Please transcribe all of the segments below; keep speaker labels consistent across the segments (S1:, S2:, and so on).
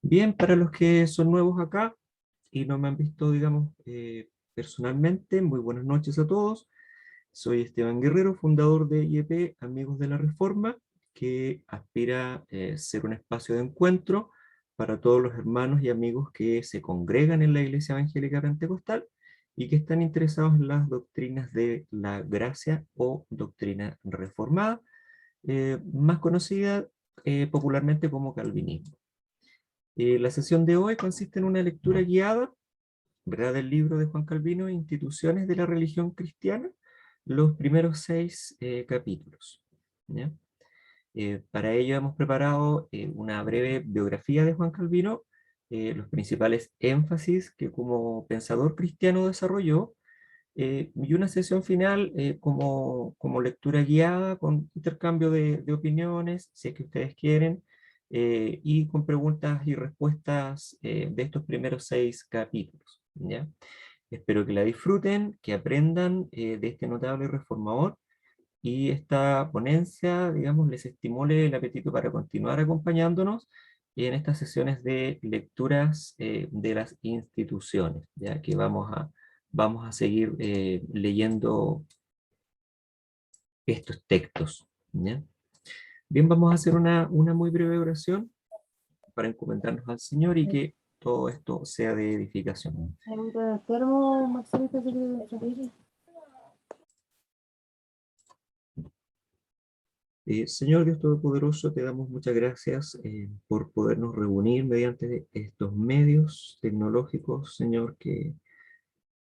S1: Bien, para los que son nuevos acá y no me han visto, digamos, personalmente, muy buenas noches a todos. Soy Esteban Guerrero, fundador de IEP Amigos de la Reforma, que aspira a ser un espacio de encuentro para todos los hermanos y amigos que se congregan en la Iglesia Evangélica Pentecostal y que están interesados en las doctrinas de la gracia o doctrina reformada, más conocida popularmente como calvinismo. La sesión de hoy consiste en una lectura guiada, ¿verdad?, del libro de Juan Calvino, Instituciones de la Religión Cristiana, los primeros 6 capítulos. ¿Ya? Para ello hemos preparado una breve biografía de Juan Calvino, los principales énfasis que como pensador cristiano desarrolló, y una sesión final como lectura guiada con intercambio de opiniones, si es que ustedes quieren, y con preguntas y respuestas de estos primeros 6 capítulos. ¿Ya? Espero que la disfruten, que aprendan de este notable reformador y esta ponencia, digamos, les estimule el apetito para continuar acompañándonos en estas sesiones de lecturas de las instituciones, ya que vamos a seguir leyendo estos textos. ¿Ya? Bien, vamos a hacer una muy breve oración para encomendarnos al Señor y que todo esto sea de edificación. Señor Dios Todopoderoso, te damos muchas gracias por podernos reunir mediante estos medios tecnológicos, Señor, que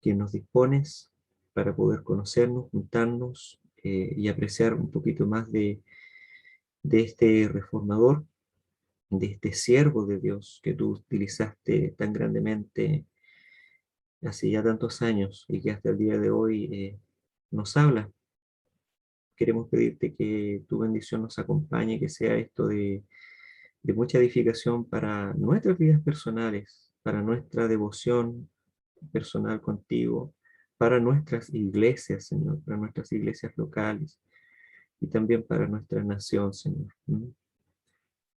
S1: nos dispones para poder conocernos, juntarnos y apreciar un poquito más de este reformador, de este siervo de Dios que tú utilizaste tan grandemente hace ya tantos años y que hasta el día de hoy nos habla. Queremos pedirte que tu bendición nos acompañe, que sea esto de mucha edificación para nuestras vidas personales, para nuestra devoción personal contigo, para nuestras iglesias, Señor, para nuestras iglesias locales y también para nuestra nación, Señor.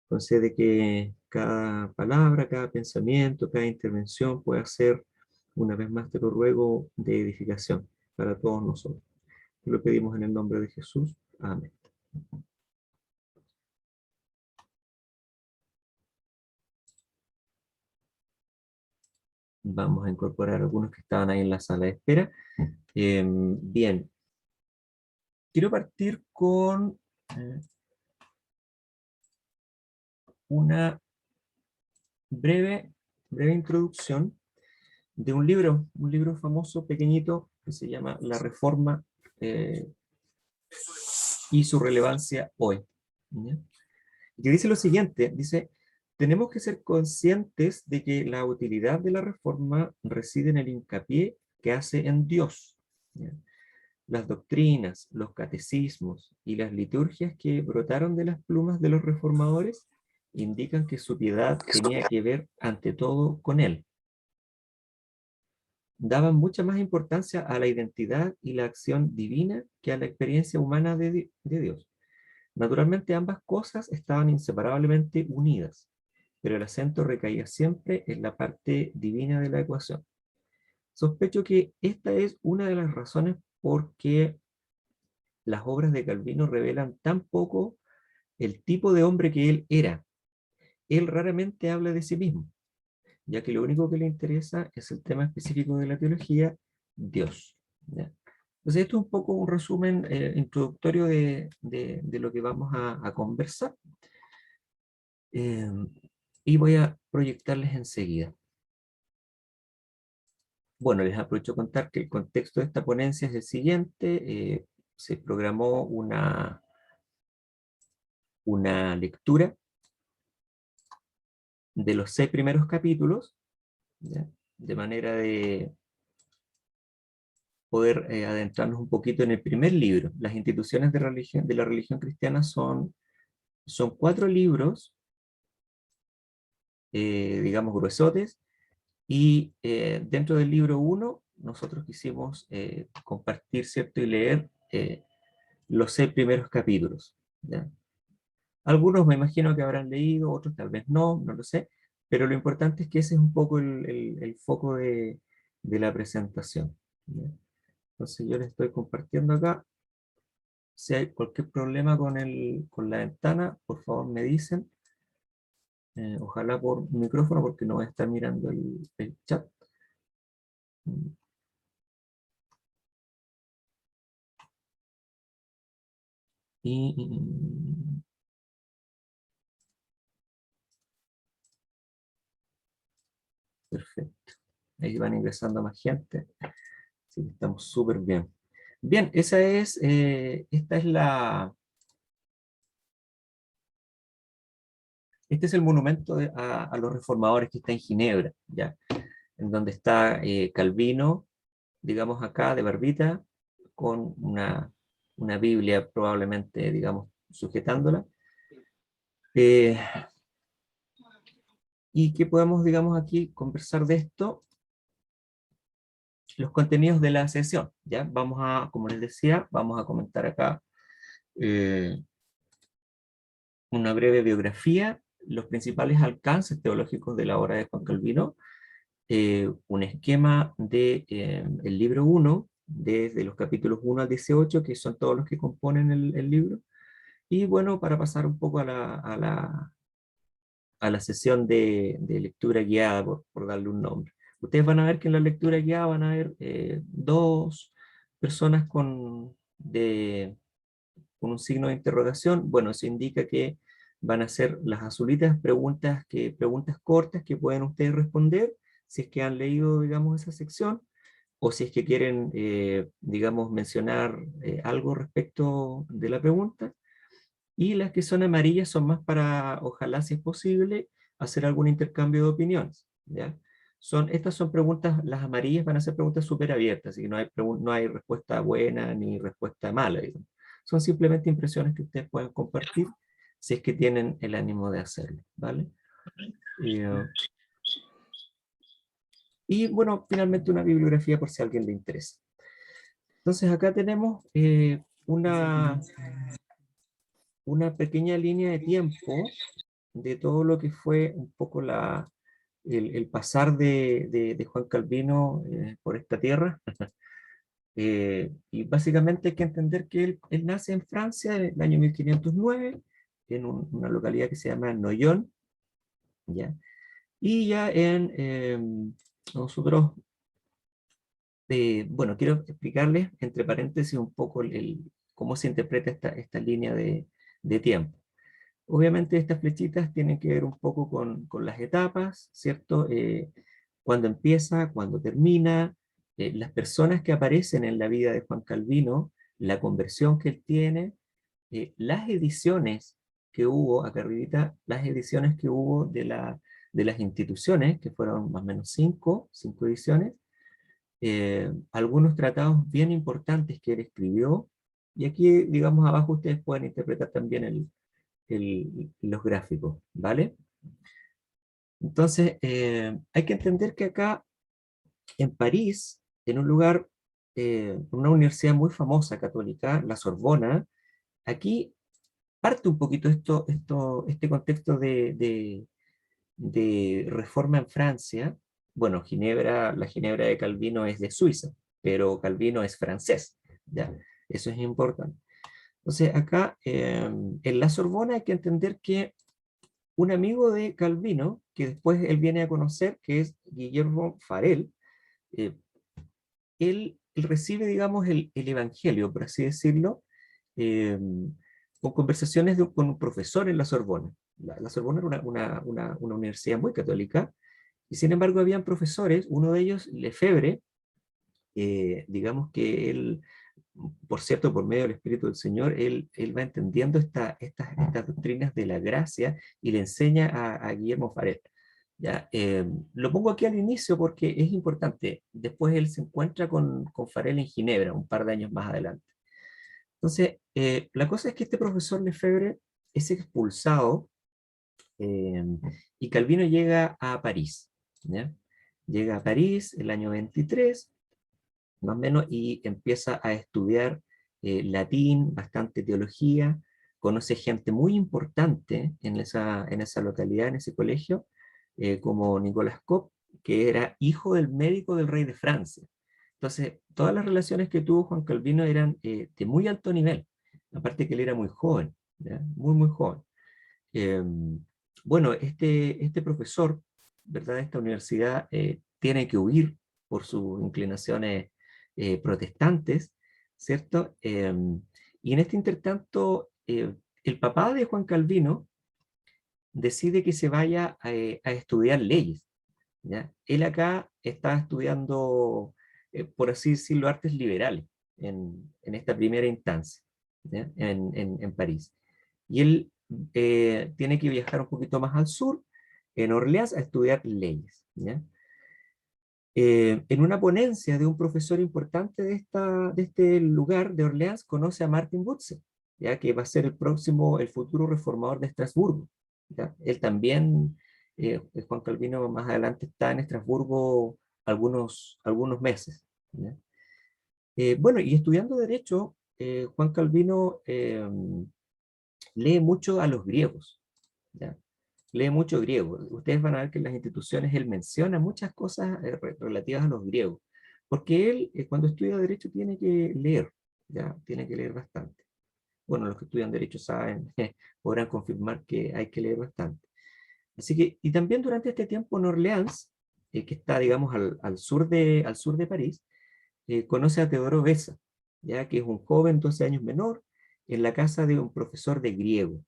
S1: Concede que cada palabra, cada pensamiento, cada intervención pueda ser, una vez más te lo ruego, de edificación para todos nosotros. Te lo pedimos en el nombre de Jesús. Amén. Vamos a incorporar algunos que estaban ahí en la sala de espera. Bien, quiero partir con una breve introducción de un libro famoso, pequeñito, que se llama La Reforma y su relevancia hoy. ¿Ya? Que dice lo siguiente, dice: tenemos que ser conscientes de que la utilidad de la Reforma reside en el hincapié que hace en Dios. ¿Ya? Las doctrinas, los catecismos y las liturgias que brotaron de las plumas de los reformadores indican que su piedad tenía que ver ante todo con él. Daban mucha más importancia a la identidad y la acción divina que a la experiencia humana de Dios. Naturalmente ambas cosas estaban inseparablemente unidas, pero el acento recaía siempre en la parte divina de la ecuación. Sospecho que esta es una de las razones por qué las obras de Calvino revelan tan poco el tipo de hombre que él era. Él raramente habla de sí mismo, ya que lo único que le interesa es el tema específico de la teología, Dios. ¿Ya? Entonces esto es un poco un resumen introductorio de lo que vamos a conversar. Y voy a proyectarles enseguida. Bueno, les aprovecho a contar que el contexto de esta ponencia es el siguiente. Se programó una lectura de los 6 primeros capítulos, ¿ya? De manera de poder adentrarnos un poquito en el primer libro. Las instituciones de la religión cristiana son 4 libros, digamos, gruesotes, y dentro del libro 1 nosotros quisimos compartir, ¿cierto?, y leer los 6 primeros capítulos. ¿Ya? Algunos me imagino que habrán leído, otros tal vez no, no lo sé, pero lo importante es que ese es un poco el foco de la presentación, ¿ya? Entonces yo les estoy compartiendo acá. Si hay cualquier problema con la ventana, por favor me dicen. Ojalá por micrófono, porque no voy a estar mirando el chat. Y perfecto. Ahí van ingresando más gente. Así que estamos súper bien. Bien, esta es este es el monumento a los reformadores que está en Ginebra, ¿ya? En donde está Calvino, digamos acá, de barbita, con una Biblia probablemente, digamos, sujetándola. Eh, y que podemos, digamos, aquí conversar de esto, los contenidos de la sesión, ¿ya? Vamos a, como les decía, vamos a comentar acá eh, una breve biografía, los principales alcances teológicos de la obra de Juan Calvino, un esquema de el libro 1, desde los capítulos 1 al 18, que son todos los que componen el libro, y bueno, para pasar un poco a la sesión de lectura guiada, por darle un nombre. Ustedes van a ver que en la lectura guiada van a ver dos personas con un signo de interrogación. Bueno, eso indica que van a ser las azulitas preguntas cortas que pueden ustedes responder si es que han leído, digamos, esa sección, o si es que quieren, digamos, mencionar algo respecto de la pregunta. Y las que son amarillas son más para, ojalá si es posible, hacer algún intercambio de opiniones, ¿ya? Estas son preguntas, las amarillas van a ser preguntas súper abiertas, así que no hay respuesta buena ni respuesta mala, digamos. Son simplemente impresiones que ustedes pueden compartir si es que tienen el ánimo de hacerlo, ¿vale? Eh, y bueno, finalmente una bibliografía por si a alguien le interesa. Entonces acá tenemos una pequeña línea de tiempo de todo lo que fue un poco el pasar de Juan Calvino por esta tierra. Y básicamente hay que entender que él nace en Francia en el año 1509, en una localidad que se llama Noyon, ¿ya? Y ya nosotros, bueno, quiero explicarles, entre paréntesis, un poco cómo se interpreta esta línea de tiempo. Obviamente estas flechitas tienen que ver un poco con las etapas, ¿cierto? Cuándo empieza, cuándo termina, las personas que aparecen en la vida de Juan Calvino, la conversión que él tiene, las ediciones que hubo, acá arribita, las ediciones que hubo de las instituciones, que fueron más o menos cinco ediciones, algunos tratados bien importantes que él escribió, y aquí, digamos, abajo ustedes pueden interpretar también los gráficos, ¿vale? Entonces, hay que entender que acá en París, en un lugar, una universidad muy famosa católica, la Sorbona, aquí parte un poquito este contexto de reforma en Francia. Bueno, la Ginebra de Calvino es de Suiza, pero Calvino es francés, ¿ya? Eso es importante. Entonces, acá en la Sorbona hay que entender que un amigo de Calvino, que después él viene a conocer, que es Guillermo Farel, eh, él recibe, digamos, el Evangelio, por así decirlo, eh, con conversaciones con un profesor en la Sorbona. La Sorbona era una universidad muy católica, y sin embargo habían profesores, uno de ellos, Lefebvre, digamos que él, por cierto, por medio del Espíritu del Señor, él va entendiendo estas doctrinas de la gracia y le enseña a Guillermo Farel. ¿Ya? Lo pongo aquí al inicio porque es importante. Después él se encuentra con Farel en Ginebra, un par de años más adelante. Entonces, la cosa es que este profesor Lefebvre es expulsado, eh, y Calvino llega a París, ¿ya? Llega a París el año 23 más o menos, y empieza a estudiar latín, bastante teología, conoce gente muy importante en esa localidad, en ese colegio, como Nicolas Cop, que era hijo del médico del rey de Francia. Entonces, todas las relaciones que tuvo Juan Calvino eran de muy alto nivel, aparte que él era muy joven, ¿ya? Muy, muy joven. Eh, bueno, este profesor, ¿verdad? De esta universidad tiene que huir por sus inclinaciones protestantes, ¿cierto? Y en este intertanto, el papá de Juan Calvino decide que se vaya a estudiar leyes, ¿ya? Él acá está estudiando, por así decirlo, artes liberales en esta primera instancia, ¿ya? En París. Y él tiene que viajar un poquito más al sur, en Orleans, a estudiar leyes, ¿ya? En una ponencia de un profesor importante de este lugar, de Orleans, conoce a Martin Butzer, ¿ya? Que va a ser el futuro reformador de Estrasburgo, ¿ya? Él también, Juan Calvino, más adelante está en Estrasburgo algunos meses, ¿ya? Bueno, y estudiando Derecho, Juan Calvino lee mucho a los griegos, ¿ya? Lee mucho griego. Ustedes van a ver que en las instituciones él menciona muchas cosas relativas a los griegos, porque él cuando estudia Derecho tiene que leer, ¿ya? Tiene que leer bastante. Bueno, los que estudian Derecho saben, podrán confirmar que hay que leer bastante. Así que, y también durante este tiempo en Orleans, que está, digamos, al sur de París, conoce a Teodoro Beza, ya que es un joven 12 años menor, en la casa de un profesor de griego.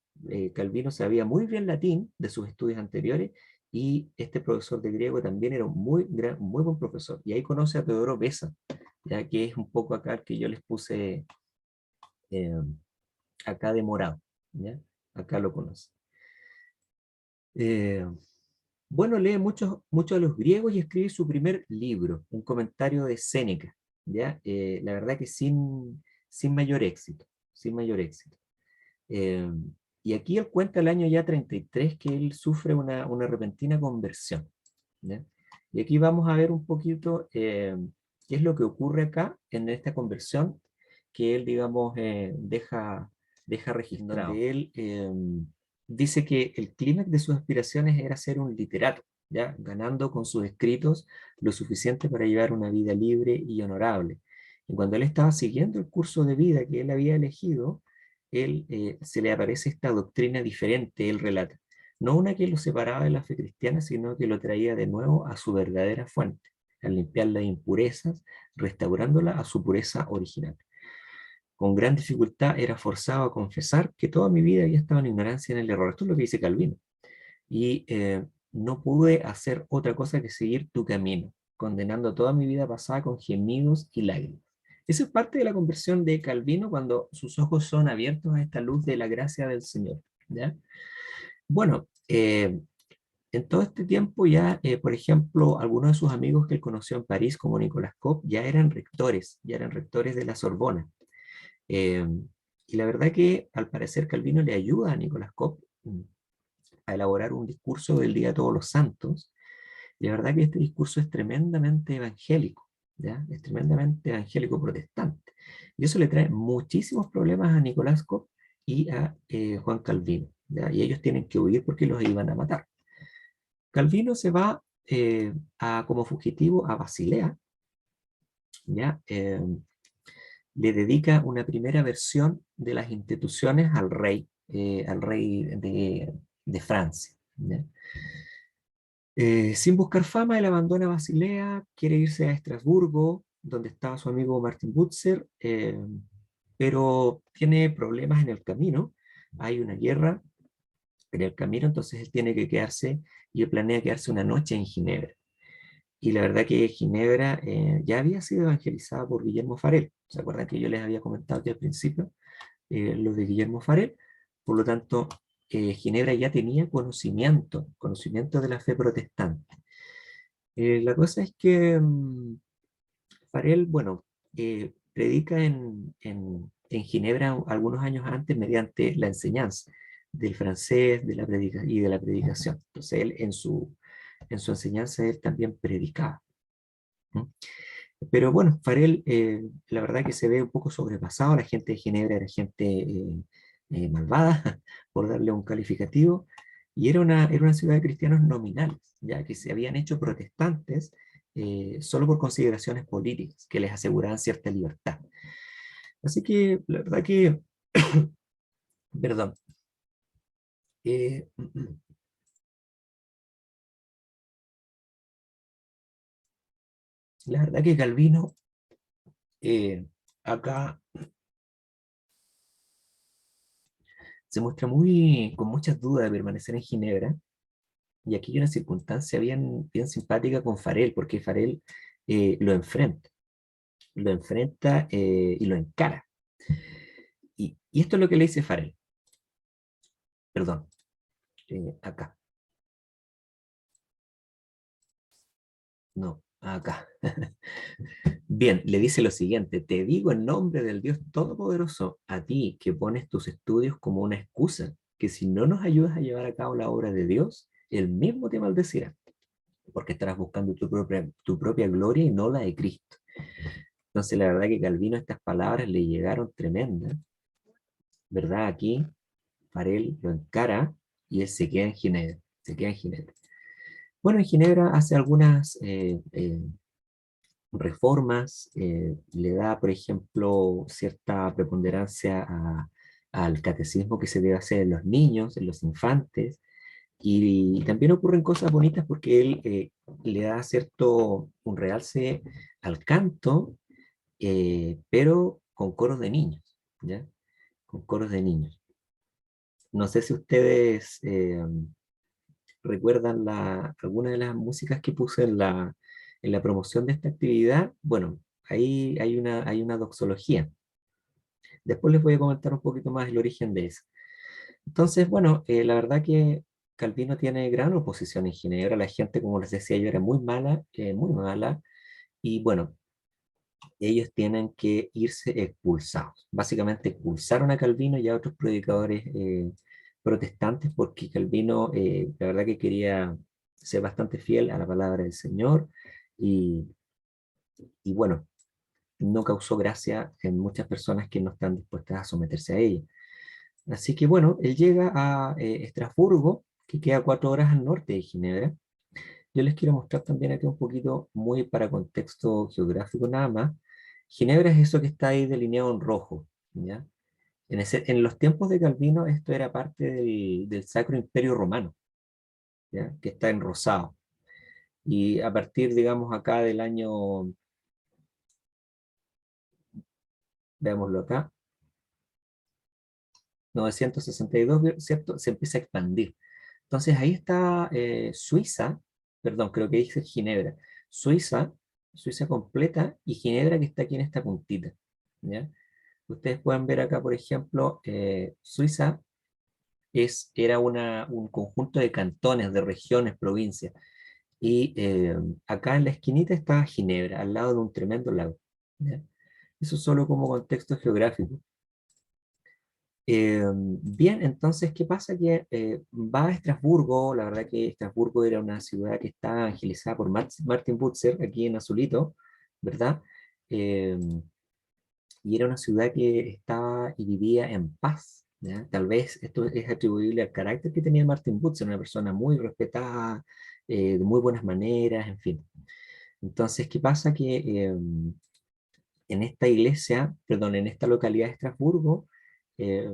S1: Calvino sabía muy bien latín de sus estudios anteriores y este profesor de griego también era un muy buen profesor. Y ahí conoce a Teodoro Beza, ya que es un poco acá el que yo les puse eh, acá de morado, ¿ya? Acá lo conoce. Eh, bueno, lee mucho a los griegos y escribe su primer libro, un comentario de Séneca, ¿ya? La verdad que sin mayor éxito, sin mayor éxito. Eh, y aquí él cuenta el año ya 33 que él sufre una repentina conversión, ¿ya? Y aquí vamos a ver un poquito qué es lo que ocurre acá en esta conversión que él, digamos, deja registrado. Donde él dice que el clímax de sus aspiraciones era ser un literato, ¿ya? Ganando con sus escritos lo suficiente para llevar una vida libre y honorable. Y cuando él estaba siguiendo el curso de vida que él había elegido, se le aparece esta doctrina diferente, él relata. No una que lo separaba de la fe cristiana, sino que lo traía de nuevo a su verdadera fuente, al limpiar las impurezas, restaurándola a su pureza original. Con gran dificultad era forzado a confesar que toda mi vida había estado en ignorancia en el error. Esto es lo que dice Calvino. Y no pude hacer otra cosa que seguir tu camino, condenando toda mi vida pasada con gemidos y lágrimas. Esa es parte de la conversión de Calvino cuando sus ojos son abiertos a esta luz de la gracia del Señor, ¿ya? Bueno, en todo este tiempo ya, por ejemplo, algunos de sus amigos que él conoció en París, como Nicolas Cop, ya eran rectores de la Sorbona. Eh, y la verdad que al parecer Calvino le ayuda a Nicolas Cop a elaborar un discurso del Día de Todos los Santos. Y la verdad que este discurso es tremendamente evangélico, ¿ya? Es tremendamente evangélico protestante. Y eso le trae muchísimos problemas a Nicolás Cop y a Juan Calvino, ¿ya? Y ellos tienen que huir porque los iban a matar. Calvino se va como fugitivo a Basilea, ¿ya? Le dedica una primera versión de las instituciones al rey de Francia, ¿ya? Sin buscar fama, él abandona Basilea, quiere irse a Estrasburgo, donde estaba su amigo Martin Butzer, pero tiene problemas en el camino. Hay una guerra en el camino, entonces él tiene que quedarse y él planea quedarse una noche en Ginebra. Y la verdad que Ginebra ya había sido evangelizada por Guillermo Farel. ¿Se acuerdan que yo les había comentado aquí al principio lo de Guillermo Farel? Por lo tanto, Ginebra ya tenía conocimiento de la fe protestante. La cosa es que Farel, bueno, predica en Ginebra algunos años antes mediante la enseñanza del francés y de la predicación. Entonces él en su enseñanza él también predicaba. ¿No? Pero bueno, Farel, la verdad que se ve un poco sobrepasado. La gente de Ginebra era gente malvada, por darle un calificativo. Y era una ciudad de cristianos nominales, ya que se habían hecho protestantes solo por consideraciones políticas, que les aseguraban cierta libertad. Así que la verdad que, perdón, eh, la verdad que Calvino acá se muestra con muchas dudas de permanecer en Ginebra, y aquí hay una circunstancia bien simpática con Farel, porque Farel lo enfrenta y lo encara. Y esto es lo que le dice Farel, perdón, acá, no, acá. Bien, le dice lo siguiente: te digo en nombre del Dios Todopoderoso, a ti que pones tus estudios como una excusa, que si no nos ayudas a llevar a cabo la obra de Dios, él mismo te maldecirá, porque estarás buscando tu propia gloria y no la de Cristo. Entonces, la verdad que Calvino estas palabras le llegaron tremendas, ¿verdad? Aquí, Farel lo encara y él se queda en Ginebra, se queda en Ginebra. Bueno, en Ginebra hace algunas reformas, le da, por ejemplo, cierta preponderancia al catecismo que se debe hacer en los niños, en los infantes, y también ocurren cosas bonitas porque él le da un realce al canto, pero con coros de niños, ¿ya? Con coros de niños. No sé si ustedes recuerdan alguna de las músicas que puse en la promoción de esta actividad. Bueno, ahí hay una doxología. Después les voy a comentar un poquito más el origen de eso. Entonces, bueno, la verdad que Calvino tiene gran oposición en Ginebra. La gente, como les decía yo, era muy mala, muy mala. Y bueno, ellos tienen que irse expulsados. Básicamente expulsaron a Calvino y a otros predicadores protestantes porque Calvino, la verdad que quería ser bastante fiel a la palabra del Señor y, y bueno, no causó gracia en muchas personas que no están dispuestas a someterse a ella. Así que bueno, él llega a Estrasburgo, que queda 4 horas al norte de Ginebra. Yo les quiero mostrar también aquí un poquito, muy para contexto geográfico nada más. Ginebra es eso que está ahí delineado en rojo, ¿ya? En los tiempos de Calvino esto era parte del Sacro Imperio Romano, ¿ya? Que está en rosado. Y a partir, digamos, acá del año, veámoslo acá, 962, ¿cierto? Se empieza a expandir. Entonces ahí está Suiza, perdón, creo que dice Ginebra. Suiza, Suiza completa, y Ginebra que está aquí en esta puntita, ¿ya? Ustedes pueden ver acá, por ejemplo, Suiza era un conjunto de cantones, de regiones, provincias. Y acá en la esquinita está Ginebra, al lado de un tremendo lago, ¿ya? Eso solo como contexto geográfico. Bien, entonces, ¿qué pasa? Que va a Estrasburgo. La verdad que Estrasburgo era una ciudad que está evangelizada por Martin Butzer, aquí en Azulito, ¿verdad? Eh, y era una ciudad que estaba y vivía en paz, ¿ya? Tal vez esto es atribuible al carácter que tenía Martin Butzer, una persona muy respetada, de muy buenas maneras, en fin. Entonces, ¿qué pasa? Que en esta iglesia, perdón, en esta localidad de Estrasburgo, eh,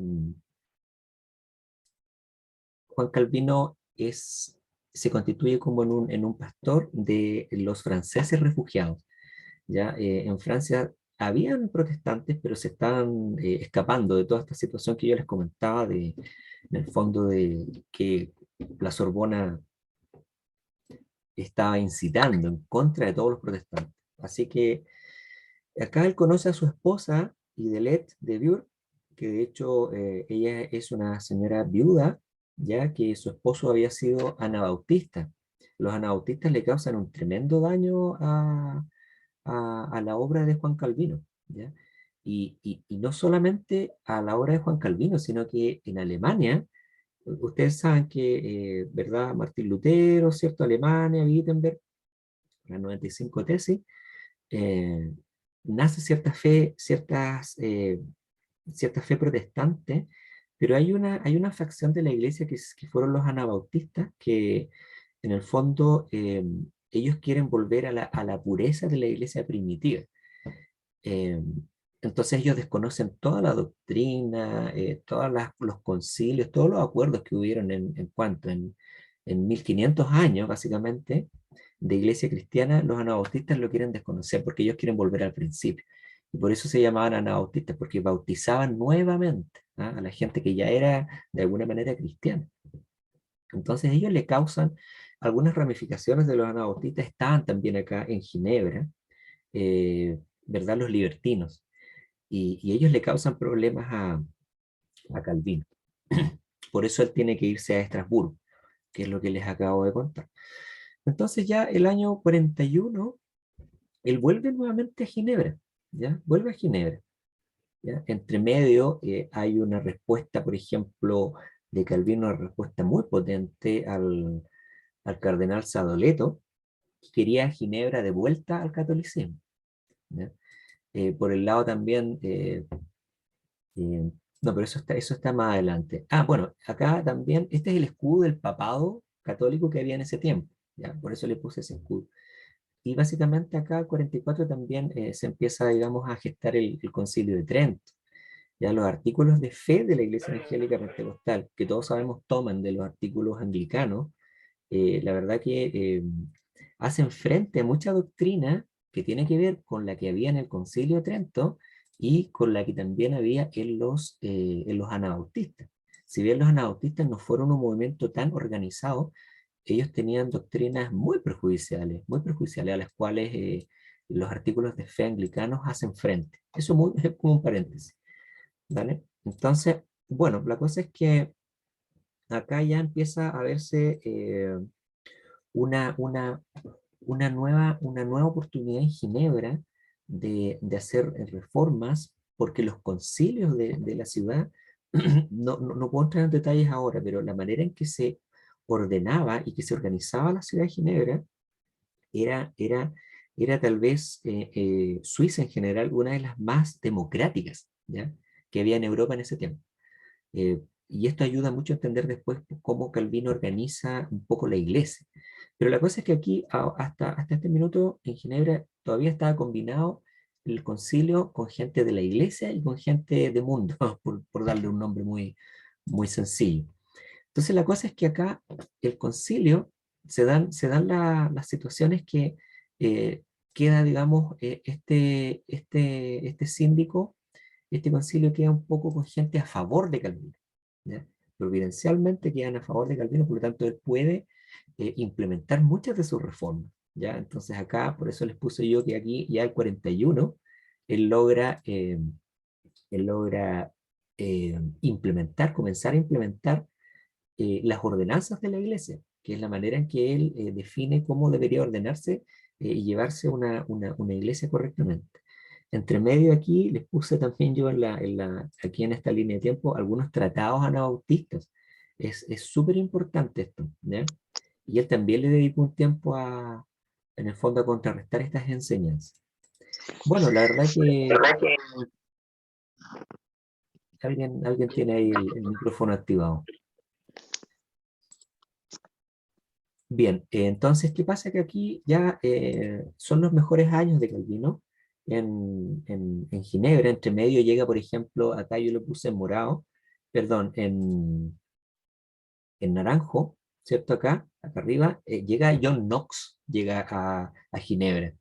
S1: Juan Calvino se constituye como en un pastor de los franceses refugiados. ¿Ya? En Francia habían protestantes, pero se estaban escapando de toda esta situación que yo les comentaba, en el fondo de que la Sorbona estaba incitando en contra de todos los protestantes. Así que acá él conoce a su esposa, Idelette de Bure, que de hecho ella es una señora viuda, ya que su esposo había sido anabautista. Los anabautistas le causan un tremendo daño a la obra de Juan Calvino, ¿ya? Y no solamente a la obra de Juan Calvino, sino que en Alemania, ustedes saben que, ¿verdad? Martín Lutero, ¿cierto? Alemania, Wittenberg, las 95 tesis, eh, nace cierta fe protestante, Pero hay una facción de la iglesia que fueron los anabautistas, que en el fondo ellos quieren volver a la pureza de la iglesia primitiva. Eh, entonces ellos desconocen toda la doctrina, todos los concilios, todos los acuerdos que hubieron en 1500 años, básicamente, de iglesia cristiana. Los anabautistas lo quieren desconocer porque ellos quieren volver al principio. Y por eso se llamaban anabautistas, porque bautizaban nuevamente, ¿ah?, a la gente que ya era de alguna manera cristiana. Entonces ellos le causan algunas ramificaciones de los anabautistas, estaban también acá en Ginebra, ¿verdad? Los libertinos. Y ellos le causan problemas a Calvino. Por eso él tiene que irse a Estrasburgo, que es lo que les acabo de contar. Entonces ya el año 41, él vuelve nuevamente a Ginebra, ¿ya? Vuelve a Ginebra, ¿ya? Entre medio hay una respuesta, por ejemplo, de Calvino, una respuesta muy potente al cardenal Sadoleto, que quería a Ginebra de vuelta al catolicismo, ¿ya? Por el lado también no, pero eso está más adelante. Ah, bueno, acá también, este es el escudo del papado católico que había en ese tiempo, ¿ya? Por eso le puse ese escudo. Y básicamente acá, el 44, también se empieza, digamos, a gestar el Concilio de Trento. Ya los artículos de fe de la Iglesia Evangélica Pentecostal, que todos sabemos toman de los artículos anglicanos, la verdad que hacen frente a mucha doctrina que tiene que ver con la que había en el Concilio de Trento y con la que también había en los anabautistas. Si bien los anabautistas no fueron un movimiento tan organizado, ellos tenían doctrinas muy perjudiciales a las cuales los artículos de fe anglicanos hacen frente. Eso es como un paréntesis, ¿vale? Entonces, bueno, la cosa es que acá ya empieza a verse una, una, una nueva oportunidad en Ginebra de hacer reformas, porque los concilios de la ciudad, no puedo entrar en detalles ahora, pero la manera en que se ordenaba y que se organizaba la ciudad de Ginebra era, era, era tal vez Suiza en general una de las más democráticas, ¿ya?, que había en Europa en ese tiempo. Y esto ayuda mucho a entender después cómo Calvino organiza un poco la iglesia. Pero la cosa es que aquí, hasta este minuto, en Ginebra, todavía estaba combinado el concilio con gente de la iglesia y con gente de mundo, por darle un nombre muy sencillo. Entonces la cosa es que acá el concilio se dan las situaciones que eh, queda, digamos, este síndico, este concilio queda un poco con gente a favor de Calvino, ¿ya? Providencialmente quedan a favor de Calvino, por lo tanto él puede implementar muchas de sus reformas, ¿ya? Entonces acá, por eso les puse yo que aquí ya el 41, él logra, eh, él logra comenzar a implementar las ordenanzas de la iglesia, que es la manera en que él define cómo debería ordenarse y llevarse una iglesia correctamente. Entre medio aquí les puse también yo aquí en esta línea de tiempo algunos tratados anabautistas. Es súper importante esto, ¿ya? Y él también le dedicó un tiempo en el fondo, a contrarrestar estas enseñanzas. Bueno, la verdad que alguien tiene ahí el micrófono activado. Bien, entonces, ¿qué pasa? Que aquí ya son los mejores años de Calvino en Ginebra. Entre medio llega, por ejemplo, acá yo lo puse en morado, perdón, en naranjo, ¿cierto? Acá arriba, llega John Knox, llega a Ginebra,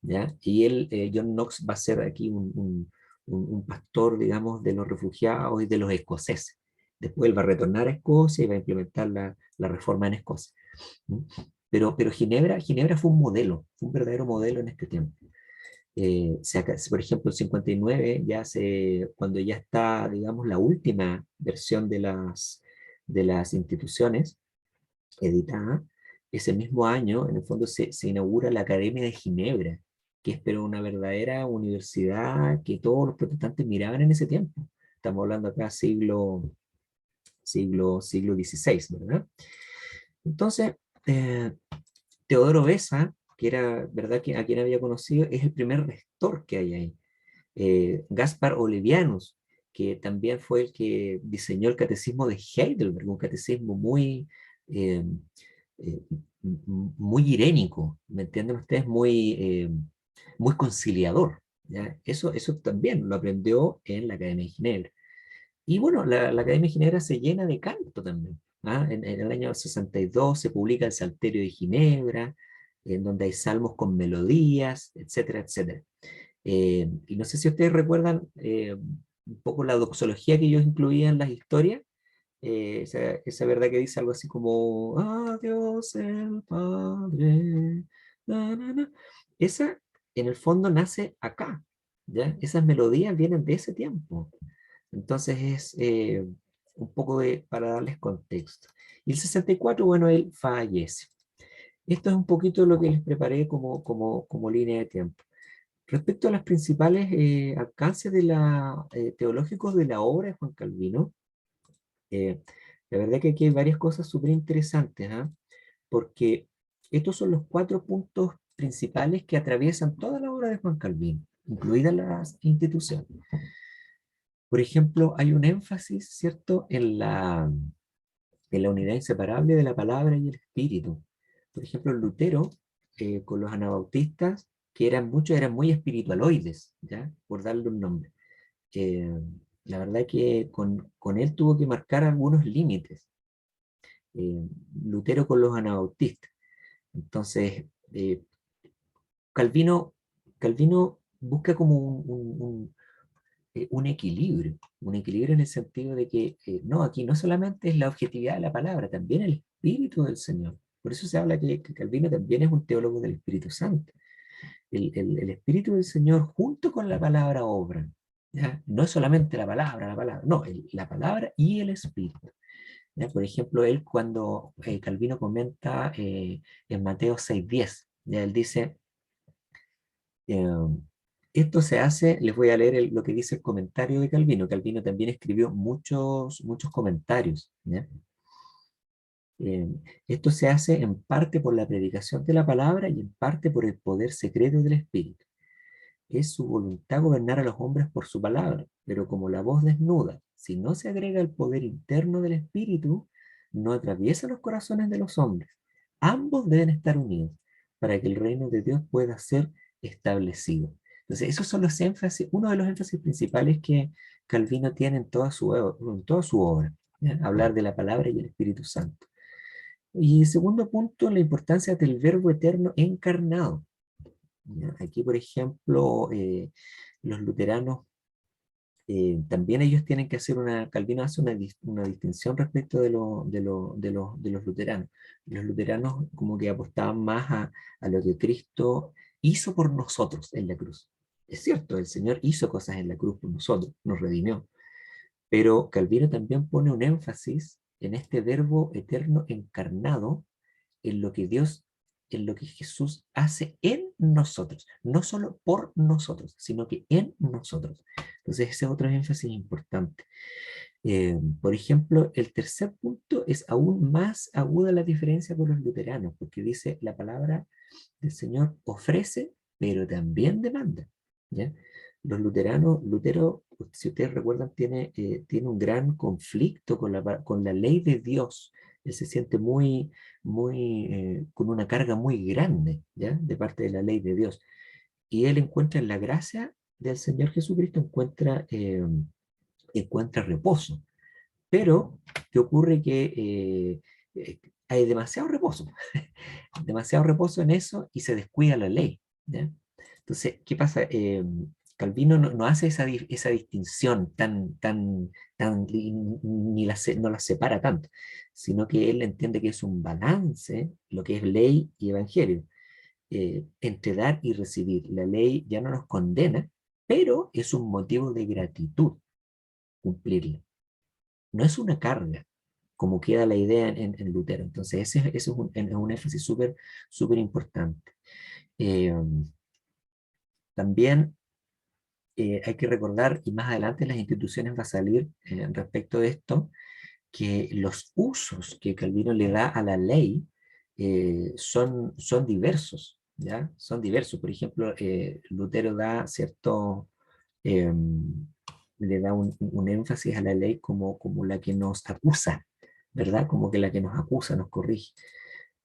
S1: ¿ya? Y John Knox va a ser aquí un pastor, digamos, de los refugiados y de los escoceses. Después él va a retornar a Escocia y va a implementar la reforma en Escocia. ¿Mm? Pero Ginebra fue un modelo, fue un verdadero modelo en este tiempo. Por ejemplo, el 59, cuando ya está, digamos, la última versión de las instituciones editada, ese mismo año, en el fondo, se inaugura la Academia de Ginebra, que es pero una verdadera universidad que todos los protestantes miraban en ese tiempo. Estamos hablando acá siglo XVI, ¿verdad? Entonces, eh, Teodoro Beza, que era, ¿verdad?, que a quien había conocido, es el primer rector que hay ahí. Gaspar Olevianus,
S2: que también fue el que diseñó el catecismo de Heidelberg, un catecismo muy, eh, eh, muy irénico, ¿me entienden ustedes? Muy conciliador. ¿Ya? Eso también lo aprendió en la Academia de Ginebra. Y bueno, la Academia de Ginebra se llena de canto también. ¿Ah? En el año 62 se publica el Salterio de Ginebra, en donde hay salmos con melodías, etcétera, etcétera. Y no sé si ustedes recuerdan un poco la doxología que ellos incluían en las historias, esa verdad que dice algo así como, a Dios el Padre, na, na, na". Esa en el fondo nace acá, ¿ya? Esas melodías vienen de ese tiempo. Entonces es un poco para darles contexto. Y el 64, bueno, él fallece. Esto es un poquito lo que les preparé como línea de tiempo. Respecto a los principales alcances teológicos de la obra de Juan Calvino, eh, la verdad que aquí hay varias cosas súper interesantes, ¿ah? Porque estos son los 4 puntos principales que atraviesan toda la obra de Juan Calvino, incluidas las instituciones. Por ejemplo, hay un énfasis, ¿cierto?, en la unidad inseparable de la palabra y el espíritu. Por ejemplo, Lutero, con los anabautistas, que eran muy espiritualoides, ¿ya? Por darle un nombre. Eh, la verdad que con él tuvo que marcar algunos límites. Lutero con los anabautistas. Entonces, Calvino, Calvino busca como un equilibrio en el sentido de que no, aquí no solamente es la objetividad de la palabra, también el espíritu del Señor. Por eso se habla que Calvino también es un teólogo del Espíritu Santo. El Espíritu del Señor junto con la palabra obra. ¿Ya? No es solamente la palabra, no, la palabra y el Espíritu. ¿Ya? Por ejemplo, él cuando Calvino comenta en Mateo 6:10, ya él dice, eh, esto se hace, les voy a leer lo que dice el comentario de Calvino. Calvino también escribió muchos comentarios. ¿Ya? Eh, Esto se hace en parte por la predicación de la palabra y en parte por el poder secreto del Espíritu. Es su voluntad gobernar a los hombres por su palabra, pero como la voz desnuda, si no se agrega el poder interno del Espíritu, no atraviesa los corazones de los hombres. Ambos deben estar unidos para que el reino de Dios pueda ser establecido. Entonces, esos son los énfasis, uno de los énfasis principales que Calvino tiene en toda su obra, ¿ya? Hablar de la palabra y el Espíritu Santo. Y segundo punto, la importancia del verbo eterno encarnado. ¿Ya? Aquí, por ejemplo, los luteranos, también ellos tienen que hacer Calvino hace una distinción respecto de los luteranos. Los luteranos como que apostaban más a lo que Cristo hizo por nosotros en la cruz. Es cierto, el Señor hizo cosas en la cruz por nosotros, nos redimió, pero Calvino también pone un énfasis en este verbo eterno encarnado, en lo que Dios, en lo que Jesús hace en nosotros, no solo por nosotros, sino que en nosotros. Entonces ese es otro énfasis importante. Por ejemplo, el tercer punto es aún más aguda la diferencia con los luteranos, porque dice la palabra del Señor ofrece, pero también demanda. ¿Ya? Los luteranos, Lutero, si ustedes recuerdan, tiene un gran conflicto con la ley de Dios. Él se siente con una carga muy grande, ¿ya? De parte de la ley de Dios. Y él encuentra en la gracia del Señor Jesucristo, encuentra reposo. Pero, ¿qué ocurre? Que hay demasiado reposo, demasiado reposo en eso y se descuida la ley. ¿Ya? Entonces, ¿qué pasa? Calvino no hace esa distinción no la separa tanto, sino que él entiende que es un balance, lo que es ley y evangelio, entre dar y recibir. La ley ya no nos condena, pero es un motivo de gratitud cumplirla. No es una carga, como queda la idea en Lutero. Entonces, ese es un énfasis súper importante. Eh, También hay que recordar, y más adelante en las instituciones va a salir respecto de esto, que los usos que Calvino le da a la ley son diversos, ¿ya? Son diversos. Por ejemplo, Lutero da cierto, eh, le da un énfasis a la ley como la que nos acusa, ¿verdad? Como que la que nos acusa, nos corrige.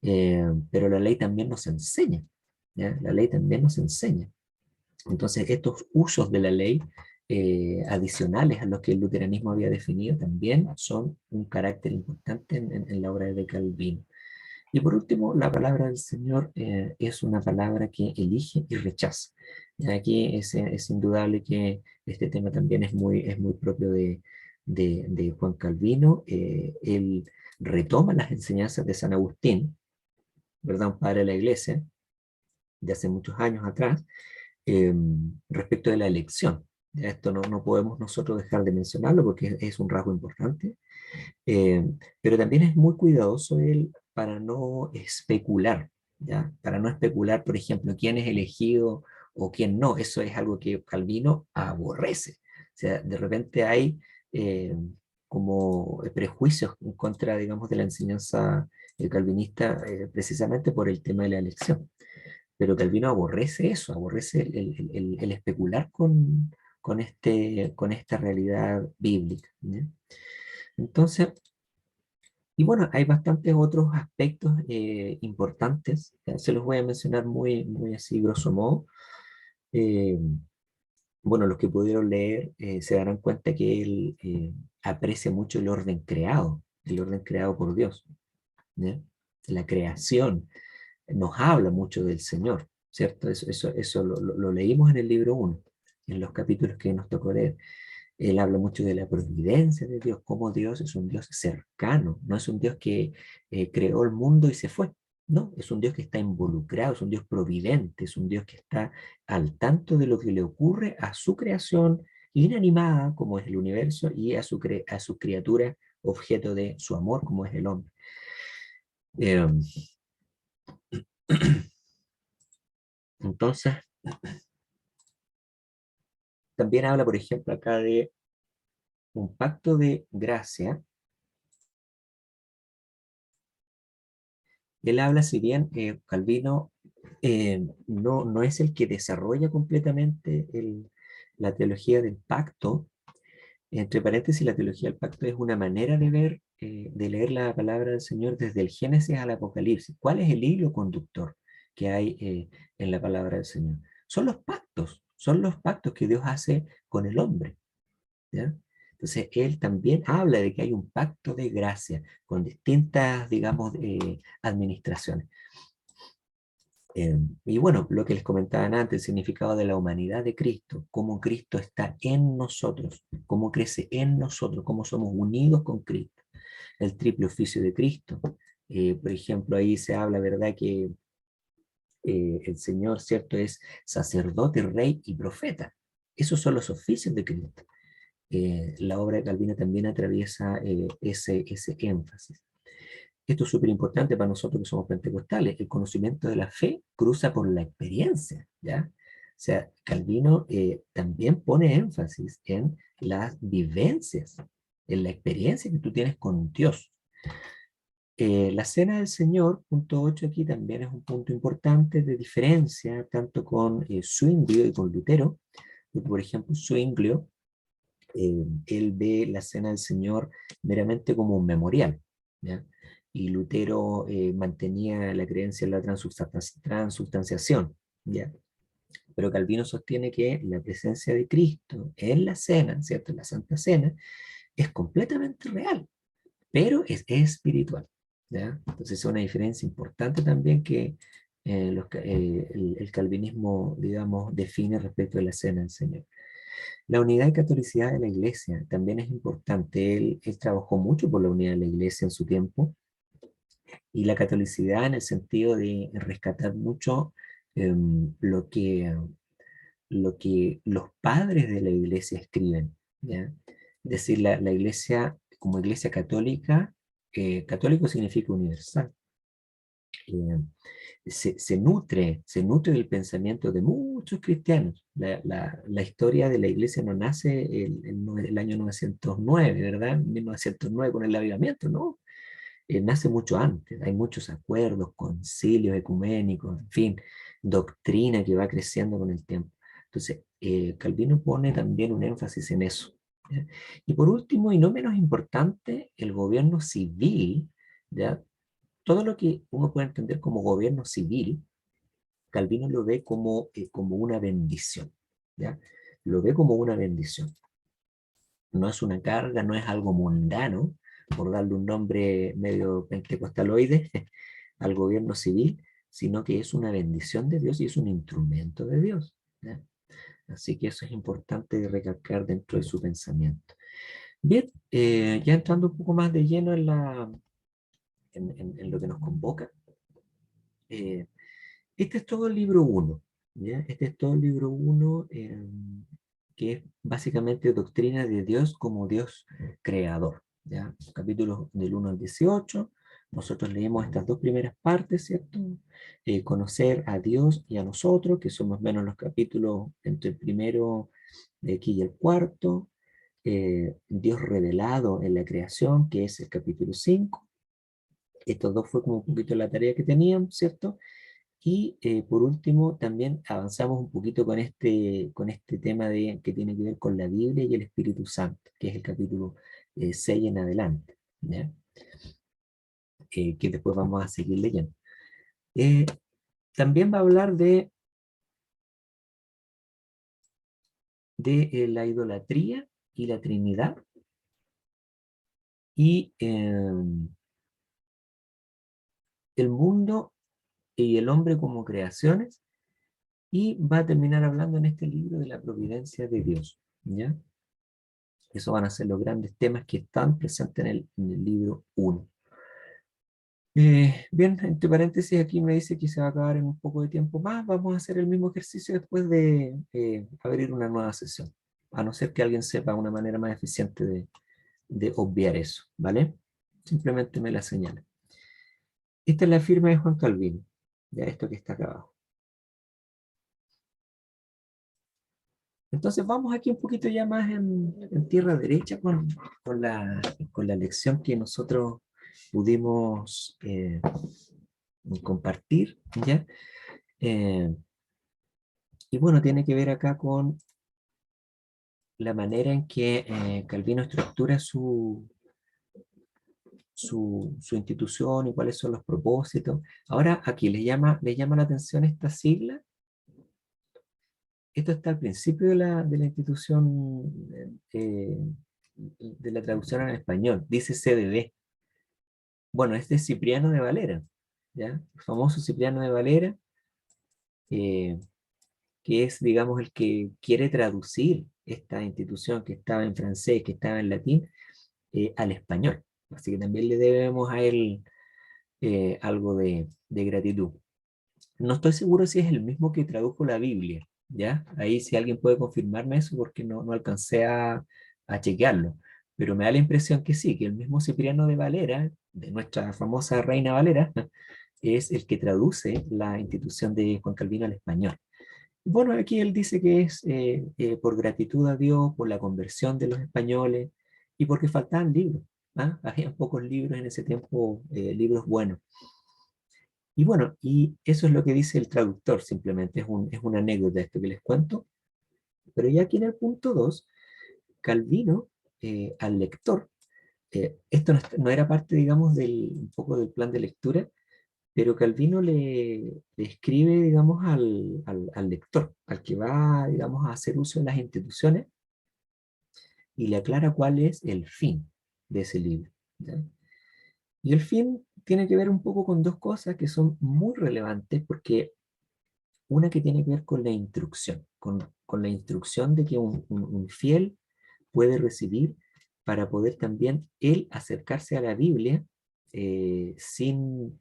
S2: Pero la ley también nos enseña, ¿ya? La ley también nos enseña. Entonces, estos usos de la ley adicionales a los que el luteranismo había definido también son un carácter importante en la obra de Calvino. Y por último, la palabra del Señor es una palabra que elige y rechaza. Y aquí es indudable que este tema también es muy propio de Juan Calvino. Él retoma las enseñanzas de San Agustín, ¿verdad? Un padre de la iglesia, de hace muchos años atrás, eh, respecto de la elección. Ya esto no podemos nosotros dejar de mencionarlo porque es un rasgo importante. Eh, pero también es muy cuidadoso él para no especular, ¿ya? Para no especular, por ejemplo, quién es elegido o quién no. Eso es algo que Calvino aborrece. O sea, de repente hay como prejuicios en contra, digamos, de la enseñanza calvinista precisamente por el tema de la elección. Pero Calvino aborrece eso, aborrece el especular con esta realidad bíblica, ¿ya? Entonces, y bueno, hay bastantes otros aspectos importantes, ya se los voy a mencionar muy así, grosso modo. Eh, bueno, los que pudieron leer se darán cuenta que él aprecia mucho el orden creado por Dios, ¿ya? La creación nos habla mucho del Señor, ¿cierto? Eso lo leímos en el libro uno, en los capítulos que nos tocó leer. Él habla mucho de la providencia de Dios, cómo Dios es un Dios cercano, no es un Dios que creó el mundo y se fue, no, es un Dios que está involucrado, es un Dios providente, es un Dios que está al tanto de lo que le ocurre a su creación inanimada, como es el universo, y a su criatura, objeto de su amor, como es el hombre. Eh, entonces, también habla, por ejemplo, acá de un pacto de gracia. Él habla, si bien Calvino no es el que desarrolla completamente la teología del pacto, entre paréntesis, la teología del pacto es una manera de ver, de leer la palabra del Señor desde el Génesis al Apocalipsis. ¿Cuál es el hilo conductor que hay en la palabra del Señor? Son los pactos que Dios hace con el hombre, ¿ya? Entonces, él también habla de que hay un pacto de gracia con distintas, digamos, administraciones. Y bueno, lo que les comentaba antes, el significado de la humanidad de Cristo, cómo Cristo está en nosotros, cómo crece en nosotros, cómo somos unidos con Cristo, el triple oficio de Cristo. Por ejemplo, ahí se habla, ¿verdad?, que el Señor, ¿cierto?, es sacerdote, rey y profeta. Esos son los oficios de Cristo. La obra de Calvino también atraviesa ese énfasis. Esto es súper importante para nosotros que somos pentecostales. El conocimiento de la fe cruza por la experiencia, ¿ya? O sea, Calvino también pone énfasis en las vivencias, en la experiencia que tú tienes con Dios. La cena del Señor, punto 8 aquí, también es un punto importante de diferencia, tanto con Zwinglio y con Lutero. Porque, por ejemplo, Zwinglio, él ve la cena del Señor meramente como un memorial, ¿ya? Y Lutero mantenía la creencia en la transubstanciación, ¿ya? Pero Calvino sostiene que la presencia de Cristo en la cena, ¿cierto? En la Santa Cena, es completamente real, pero es espiritual, ¿ya? Entonces es una diferencia importante también que el calvinismo, digamos, define respecto de la cena del Señor. La unidad y catolicidad de la iglesia también es importante. Él trabajó mucho por la unidad de la iglesia en su tiempo y la catolicidad en el sentido de rescatar mucho lo que los padres de la iglesia escriben, ¿ya? Es decir, la iglesia, como iglesia católica, católico significa universal. eh, se nutre del pensamiento de muchos cristianos. La historia de la iglesia no nace el año 909, ¿verdad? 1909 con el avivamiento, ¿no? Nace mucho antes. Hay muchos acuerdos, concilios ecuménicos, en fin, doctrina que va creciendo con el tiempo. Entonces, Calvino pone también un énfasis en eso, ¿ya? Y por último, y no menos importante, el gobierno civil, ¿ya? Todo lo que uno puede entender como gobierno civil, Calvino lo ve como una bendición, ¿ya? Lo ve como una bendición. No es una carga, no es algo mundano, por darle un nombre medio pentecostaloide al gobierno civil, sino que es una bendición de Dios y es un instrumento de Dios, ¿ya? Así que eso es importante recalcar dentro de su pensamiento. Bien, ya entrando un poco más de lleno en lo que nos convoca, eh, este es todo el libro uno, ¿ya? Este es todo el libro uno, que es básicamente doctrina de Dios como Dios creador, ¿ya? Capítulos del 1 al 18. Nosotros leemos estas dos primeras partes, ¿cierto? Conocer a Dios y a nosotros, que son más o menos los capítulos entre el primero de aquí y el cuarto. Dios revelado en la creación, que es el capítulo 5. Estos dos fue como un poquito la tarea que tenían, ¿cierto? Y por último, también avanzamos un poquito con este tema que tiene que ver con la Biblia y el Espíritu Santo, que es el capítulo 6 en adelante, ¿ya? Que después vamos a seguir leyendo. Eh, También va a hablar de la idolatría y la Trinidad y el mundo y el hombre como creaciones, y va a terminar hablando en este libro de la providencia de Dios, ¿ya? Esos van a ser los grandes temas que están presentes en el libro 1. Bien, entre paréntesis aquí me dice que se va a acabar en un poco de tiempo más. Vamos a hacer el mismo ejercicio después de abrir una nueva sesión, a no ser que alguien sepa una manera más eficiente de obviar eso, ¿vale? Simplemente me la señala. Esta es la firma de Juan Calvino, ya esto que está acá abajo. Entonces vamos aquí un poquito ya más en tierra derecha con la lección que nosotros pudimos compartir, ¿ya? Eh, y bueno, tiene que ver acá con la manera en que Calvino estructura su institución y cuáles son los propósitos. Ahora aquí le llama la atención esta sigla. Esto está al principio de la institución, de la traducción al español. Dice CDD. Bueno, este es Cipriano de Valera, ¿ya? El famoso Cipriano de Valera, eh, que es, digamos, el que quiere traducir esta institución que estaba en francés, que estaba en latín, al español. Así que también le debemos a él algo de gratitud. No estoy seguro si es el mismo que tradujo la Biblia, ¿ya? Ahí si alguien puede confirmarme eso, porque no alcancé a chequearlo. Pero me da la impresión que sí, que el mismo Cipriano de Valera, de nuestra famosa Reina Valera, es el que traduce la institución de Juan Calvino al español. Bueno, aquí él dice que es por gratitud a Dios, por la conversión de los españoles y porque faltaban libros. ¿Ah? Había pocos libros en ese tiempo, libros buenos. Y bueno, y eso es lo que dice el traductor, simplemente es una anécdota esto que les cuento. Pero ya aquí en el punto 2 Calvino al lector, esto no era parte, digamos, un poco del plan de lectura, pero Calvino le escribe, digamos, al lector, al que va, digamos, a hacer uso de las instituciones, y le aclara cuál es el fin de ese libro, ¿ya? Y el fin tiene que ver un poco con dos cosas que son muy relevantes, porque una que tiene que ver con la instrucción, con la instrucción de que un fiel puede recibir para poder también él acercarse a la Biblia eh, sin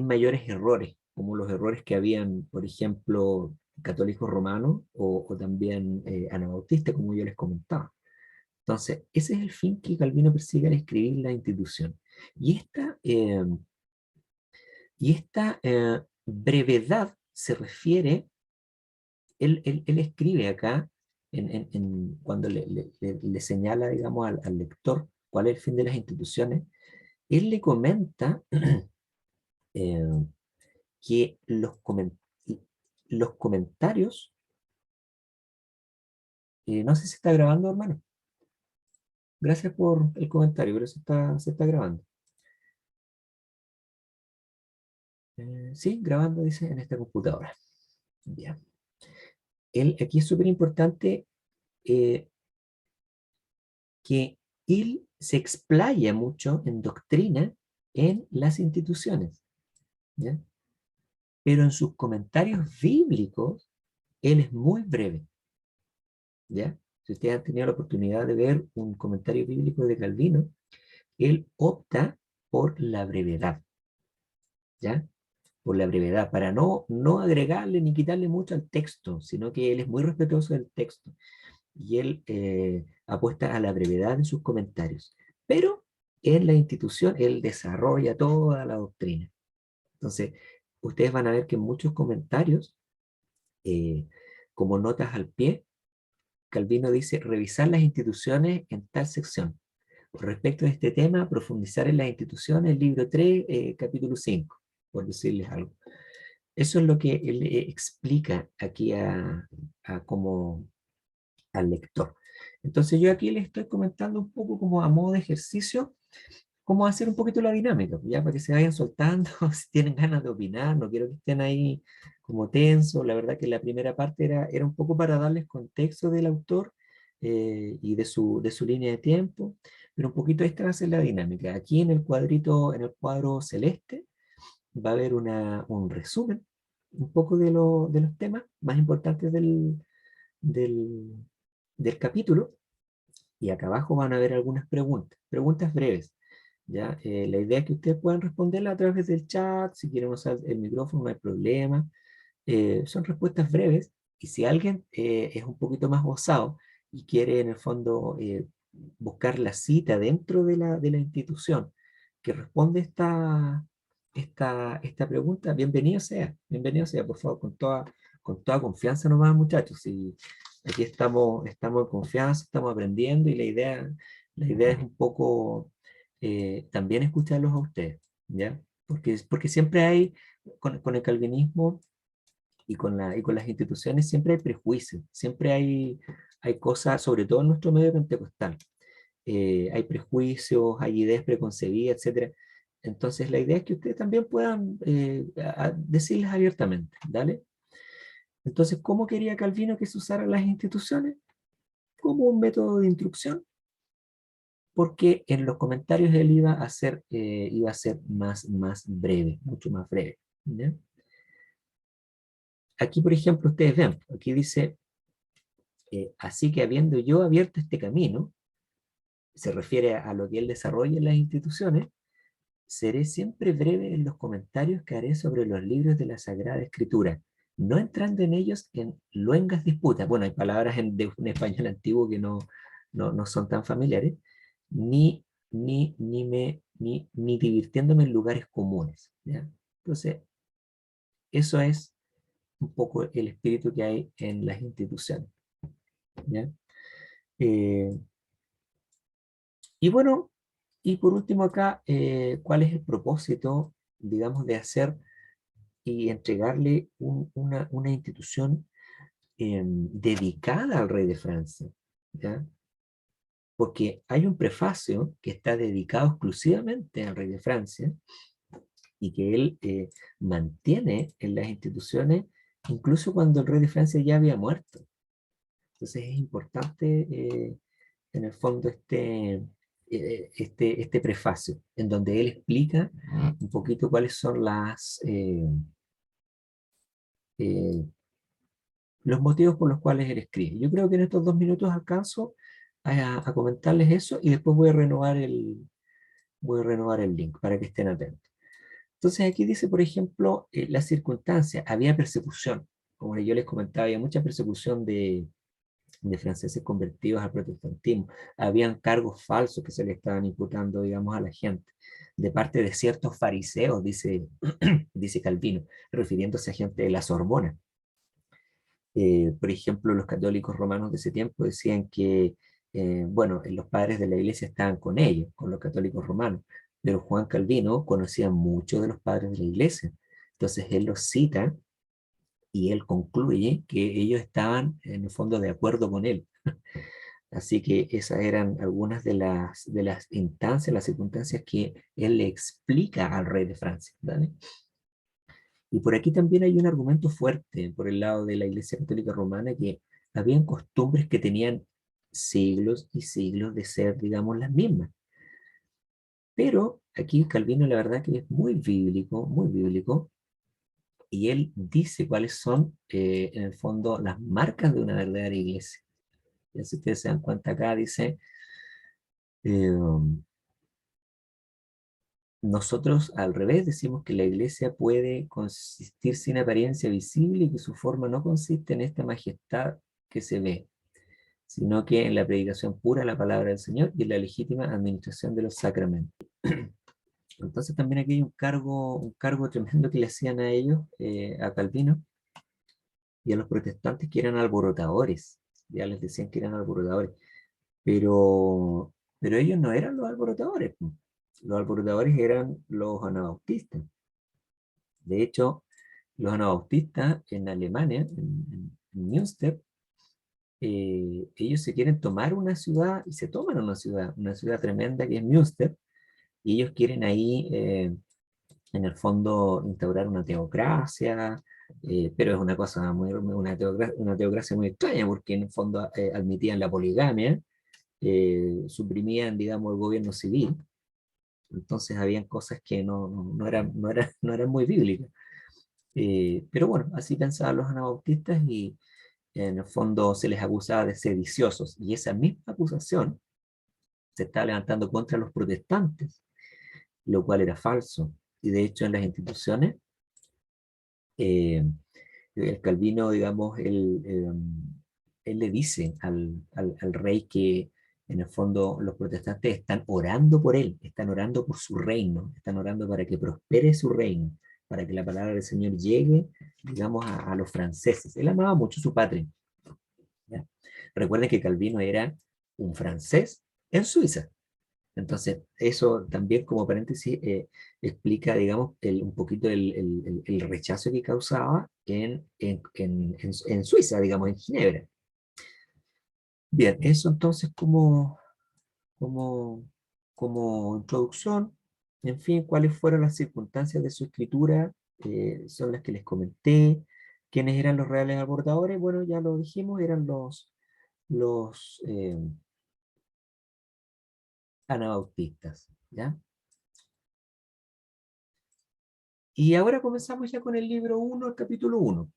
S2: mayores errores, como los errores que habían, por ejemplo, católicos romanos o también anabautistas, como yo les comentaba. Entonces, ese es el fin que Calvino persigue al escribir la institución. Y esta brevedad se refiere, él escribe acá, cuando le señala, digamos, al lector cuál es el fin de las instituciones, él le comenta eh, que los comentarios No sé si está grabando, hermano. Gracias por el comentario, pero se está grabando. Sí, grabando, dice, en esta computadora. Ya. Aquí es súper importante eh, que él se explaya mucho en doctrina en las instituciones, ¿ya? Pero en sus comentarios bíblicos, él es muy breve, ¿ya? Si ustedes han tenido la oportunidad de ver un comentario bíblico de Calvino, él opta por la brevedad, ¿ya? Por la brevedad, para no agregarle ni quitarle mucho al texto, sino que él es muy respetuoso del texto y él apuesta a la brevedad en sus comentarios. Pero en la institución él desarrolla toda la doctrina. Entonces, ustedes van a ver que en muchos comentarios, eh, como notas al pie, Calvino dice revisar las instituciones en tal sección. Con respecto a este tema, profundizar en las instituciones, libro 3, capítulo 5, por decirles algo. Eso es lo que él explica aquí como al lector. Entonces yo aquí les estoy comentando un poco como a modo de ejercicio, cómo hacer un poquito la dinámica, ya para que se vayan soltando, si tienen ganas de opinar, no quiero que estén ahí como tensos. La verdad que la primera parte era un poco para darles contexto del autor y de su línea de tiempo, pero un poquito esta va a ser la dinámica. Aquí en el cuadrito, en el cuadro celeste, va a haber un resumen, un poco de los temas más importantes del, del capítulo, y acá abajo van a ver algunas preguntas, preguntas breves. ¿Ya? La idea es que ustedes puedan responderla a través del chat, si quieren usar el micrófono no hay problema. Son respuestas breves, y si alguien es un poquito más osado y quiere en el fondo buscar la cita dentro de la institución que responde esta pregunta, bienvenido sea, por favor, con toda confianza nomás, muchachos. Y aquí estamos en confianza, estamos aprendiendo, y la idea es un poco también escucharlos a ustedes, ¿ya? Porque siempre hay, con el calvinismo y con las instituciones, siempre hay prejuicios, siempre hay cosas, sobre todo en nuestro medio pentecostal, hay prejuicios, hay ideas preconcebidas, etcétera. Entonces, la idea es que ustedes también puedan decirles abiertamente, ¿dale? Entonces, ¿cómo quería Calvino que se usaran las instituciones? Como un método de instrucción, porque en los comentarios él iba a ser más breve, mucho más breve, ¿ya? Aquí, por ejemplo, ustedes ven, aquí dice, así que habiendo yo abierto este camino, se refiere a lo que él desarrolla en las instituciones, seré siempre breve en los comentarios que haré sobre los libros de la Sagrada Escritura, no entrando en ellos en luengas disputas. Bueno, hay palabras de un español antiguo que no son tan familiares, ni divirtiéndome en lugares comunes, ¿ya? Entonces, eso es un poco el espíritu que hay en las instituciones, ¿ya? Eh, y bueno, y por último acá, ¿cuál es el propósito, digamos, de hacer y entregarle una institución dedicada al rey de Francia? ¿Ya? Porque hay un prefacio que está dedicado exclusivamente al rey de Francia y que él mantiene en las instituciones incluso cuando el rey de Francia ya había muerto. Entonces es importante en el fondo este prefacio, en donde él explica un poquito cuáles son eh, los motivos por los cuales él escribe. Yo creo que en estos 2 minutos alcanzo a comentarles eso, y después voy a renovar el link para que estén atentos. Entonces aquí dice, por ejemplo, las circunstancias. Había persecución, como yo les comentaba, había mucha persecución de franceses convertidos al protestantismo. Habían cargos falsos que se le estaban imputando, digamos, a la gente, de parte de ciertos fariseos, dice Calvino, refiriéndose a gente de la Sorbona. Por ejemplo, los católicos romanos de ese tiempo decían que, bueno, los padres de la iglesia estaban con ellos, con los católicos romanos, pero Juan Calvino conocía mucho de los padres de la iglesia. Entonces él los cita y él concluye que ellos estaban en el fondo de acuerdo con él. Así que esas eran algunas de las instancias, las circunstancias que él le explica al rey de Francia, ¿vale? Y por aquí también hay un argumento fuerte por el lado de la Iglesia Católica Romana, que habían costumbres que tenían siglos y siglos de ser, digamos, las mismas. Pero aquí Calvino la verdad que es muy bíblico, y él dice cuáles son, en el fondo, las marcas de una verdadera iglesia. Ya si ustedes se dan cuenta acá, dice, eh, nosotros al revés decimos que la iglesia puede consistir sin apariencia visible y que su forma no consiste en esta majestad que se ve, sino que en la predicación pura de la palabra del Señor y en la legítima administración de los sacramentos. Entonces también aquí hay un cargo tremendo que le hacían a ellos, a Calvino y a los protestantes, que eran alborotadores. Ya les decían que eran alborotadores, pero, pero ellos no eran los alborotadores, po. Los alborotadores eran los anabautistas. De hecho, los anabautistas en Alemania, en Münster, ellos se quieren tomar una ciudad y se toman una ciudad tremenda que es Münster, y ellos quieren ahí, en el fondo, instaurar una teocracia, pero es una cosa una teocracia muy extraña, porque en el fondo admitían la poligamia, suprimían, digamos, el gobierno civil. Entonces habían cosas que no eran muy bíblicas. Pero bueno, así pensaban los anabautistas, y en el fondo se les acusaba de sediciosos. Y esa misma acusación se estaba levantando contra los protestantes, lo cual era falso. Y de hecho en las instituciones, eh, el Calvino, digamos, él le dice al rey que en el fondo los protestantes están orando por él, están orando por su reino, están orando para que prospere su reino, para que la palabra del Señor llegue, digamos, a los franceses. Él amaba mucho su patria, ¿ya? Recuerden que Calvino era un francés en Suiza. Entonces, eso también como paréntesis, explica, digamos, un poquito el rechazo que causaba en Suiza, digamos, en Ginebra. Bien, eso entonces como, como introducción. En fin, cuáles fueron las circunstancias de su escritura, son las que les comenté. ¿Quiénes eran los reales abordadores? Bueno, ya lo dijimos, eran los anabautistas, ¿ya? Y ahora comenzamos ya con el libro uno, el capítulo uno.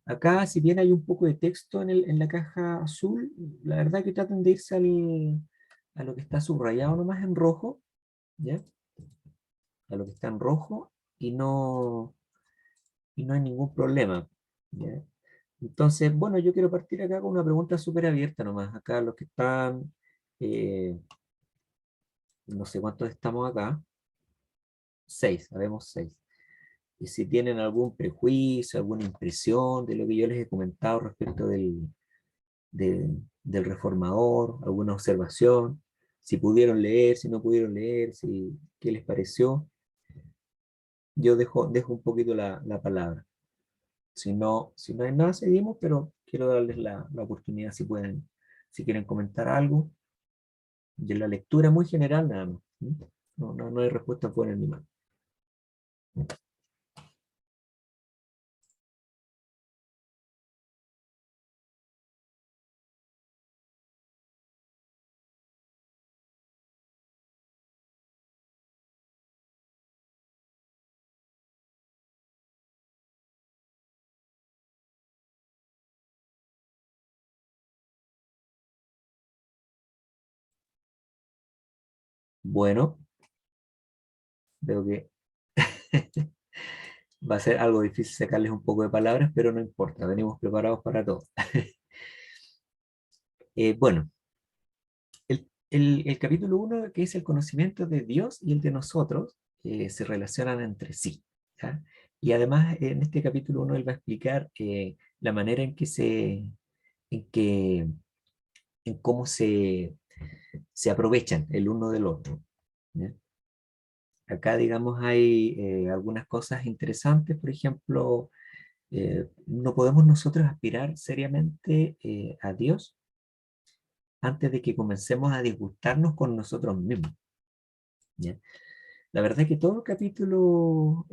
S2: Acá, si bien hay un poco de texto en la caja azul, la verdad que traten de irse a lo que está subrayado nomás en rojo, ¿ya? A lo que está en rojo, y no hay ningún problema, ¿ya? Entonces, bueno, yo quiero partir acá con una pregunta súper abierta nomás. Acá los que están, eh, no sé cuántos estamos acá, seis, habemos seis. Y si tienen algún prejuicio, alguna impresión de lo que yo les he comentado respecto del reformador, alguna observación, si pudieron leer, si no pudieron leer, si, qué les pareció, yo dejo un poquito la palabra. Si no hay nada, seguimos, pero quiero darles la oportunidad si pueden, si quieren comentar algo. Y en la lectura muy general nada más. ¿Sí? No hay respuesta buena ni mala. Bueno, veo que va a ser algo difícil sacarles un poco de palabras, pero no importa, venimos preparados para todo. Bueno, el capítulo uno, que es el conocimiento de Dios y el de nosotros, se relacionan entre sí, ¿ya? Y además en este capítulo uno él va a explicar, la manera en que, en cómo se aprovechan el uno del otro, ¿ya? Acá, digamos, hay algunas cosas interesantes. Por ejemplo, no podemos nosotros aspirar seriamente a Dios antes de que comencemos a disgustarnos con nosotros mismos, ¿ya? La verdad es que todo el capítulo,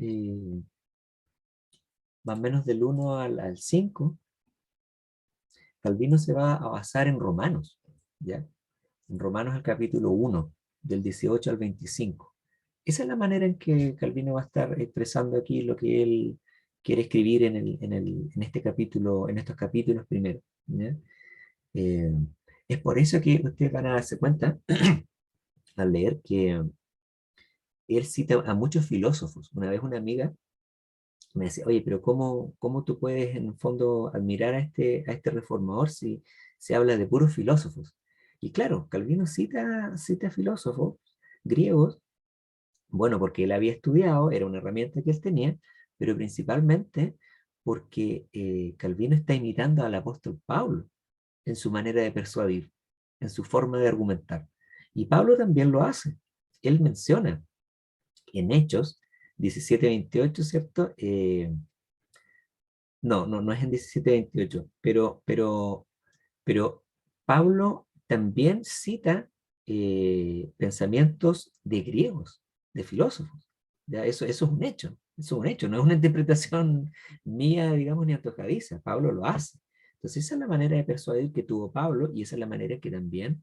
S2: más o menos del 1 al 5, Calvino se va a basar en Romanos, ¿ya? En Romanos el capítulo 1, del 18 al 25. Esa es la manera en que Calvino va a estar expresando aquí lo que él quiere escribir en este capítulo, en estos capítulos primero, ¿ya? Eh, es por eso que ustedes van a darse cuenta al leer que él cita a muchos filósofos. Una vez una amiga me decía, oye, pero ¿cómo tú puedes en el fondo admirar a este reformador si se habla de puros filósofos? Y claro, Calvino cita filósofos griegos, bueno, porque él había estudiado, era una herramienta que él tenía, pero principalmente porque Calvino está imitando al apóstol Pablo en su manera de persuadir, en su forma de argumentar. Y Pablo también lo hace. Él menciona en Hechos 17:28, ¿cierto? No es en 17:28, pero Pablo también cita pensamientos de griegos, de filósofos. ¿Ya? Eso es un hecho, eso es un hecho, no es una interpretación mía, digamos, ni antojadiza. Pablo lo hace. Entonces, esa es la manera de persuadir que tuvo Pablo y esa es la manera que también,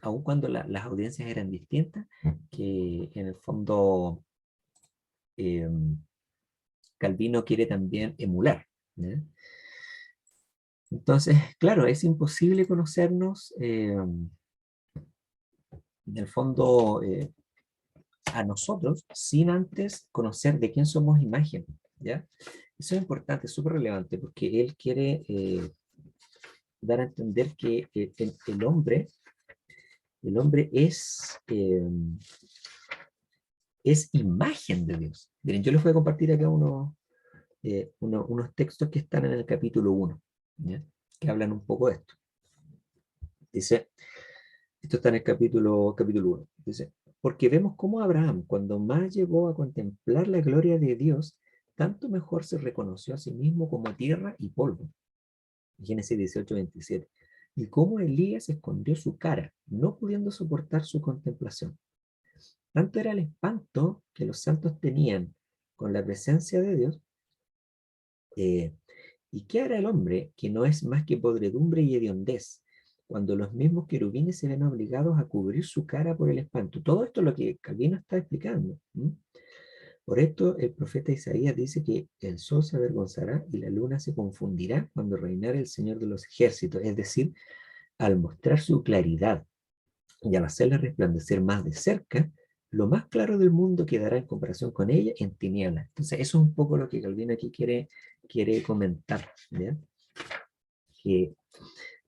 S2: aun cuando las audiencias eran distintas, que en el fondo eh, Calvino quiere también emular, ¿ya? Entonces, claro, es imposible conocernos, en el fondo, a nosotros sin antes conocer de quién somos imagen, ¿ya? Eso es importante, es súper relevante, porque él quiere dar a entender que el hombre es imagen de Dios. Miren, yo les voy a compartir acá unos textos que están en el capítulo 1, ¿ya? Que hablan un poco de esto. Dice, esto está en el capítulo 1. Dice, porque vemos cómo Abraham, cuando más llegó a contemplar la gloria de Dios, tanto mejor se reconoció a sí mismo como tierra y polvo. Génesis 18:27. Y cómo Elías escondió su cara, no pudiendo soportar su contemplación. Tanto era el espanto que los santos tenían con la presencia de Dios. eh, ¿Y qué hará el hombre que no es más que podredumbre y hediondez, cuando los mismos querubines se ven obligados a cubrir su cara por el espanto? Todo esto es lo que Calvino está explicando. Por esto el profeta Isaías dice que el sol se avergonzará y la luna se confundirá cuando reinare el Señor de los ejércitos, es decir, al mostrar su claridad y al hacerla resplandecer más de cerca, lo más claro del mundo quedará en comparación con ella en tinieblas. Entonces, eso es un poco lo que Calvino aquí quiere comentar, ¿ya? Que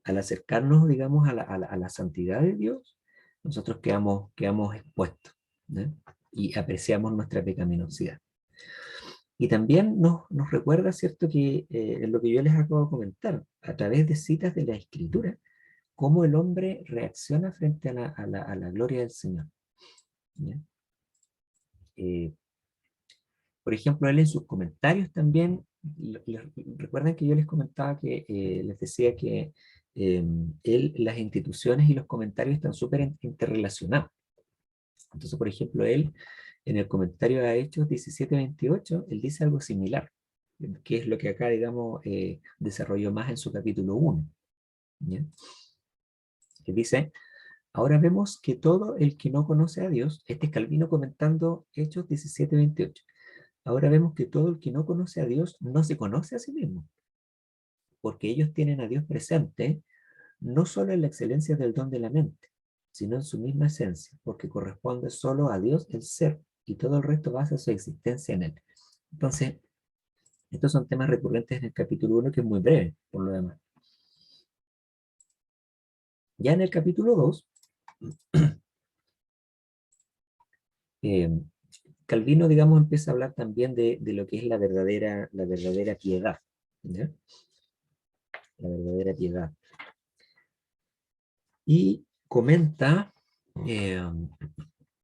S2: al acercarnos, digamos, a la santidad de Dios, nosotros quedamos expuestos, ¿ya? Y apreciamos nuestra pecaminosidad. Y también nos recuerda, ¿cierto?, que en lo que yo les acabo de comentar, a través de citas de la Escritura, cómo el hombre reacciona frente a la gloria del Señor, ¿ya? Eh, por ejemplo, él en sus comentarios también, recuerden que yo les comentaba que les decía que las instituciones y los comentarios están súper interrelacionados. Entonces, por ejemplo, él en el comentario a Hechos 17:28, él dice algo similar, que es lo que acá, digamos, desarrolló más en su capítulo 1. ¿Ya? Que dice, ahora vemos que todo el que no conoce a Dios, este es Calvino comentando Hechos 17:28, ahora vemos que todo el que no conoce a Dios no se conoce a sí mismo, porque ellos tienen a Dios presente, no solo en la excelencia del don de la mente, sino en su misma esencia, porque corresponde solo a Dios el ser, y todo el resto basa su existencia en él. Entonces, estos son temas recurrentes en el capítulo 1, que es muy breve, por lo demás. Ya en el capítulo 2, eh, Calvino, digamos, empieza a hablar también de lo que es la verdadera piedad, ¿ya? La verdadera piedad. Y comenta,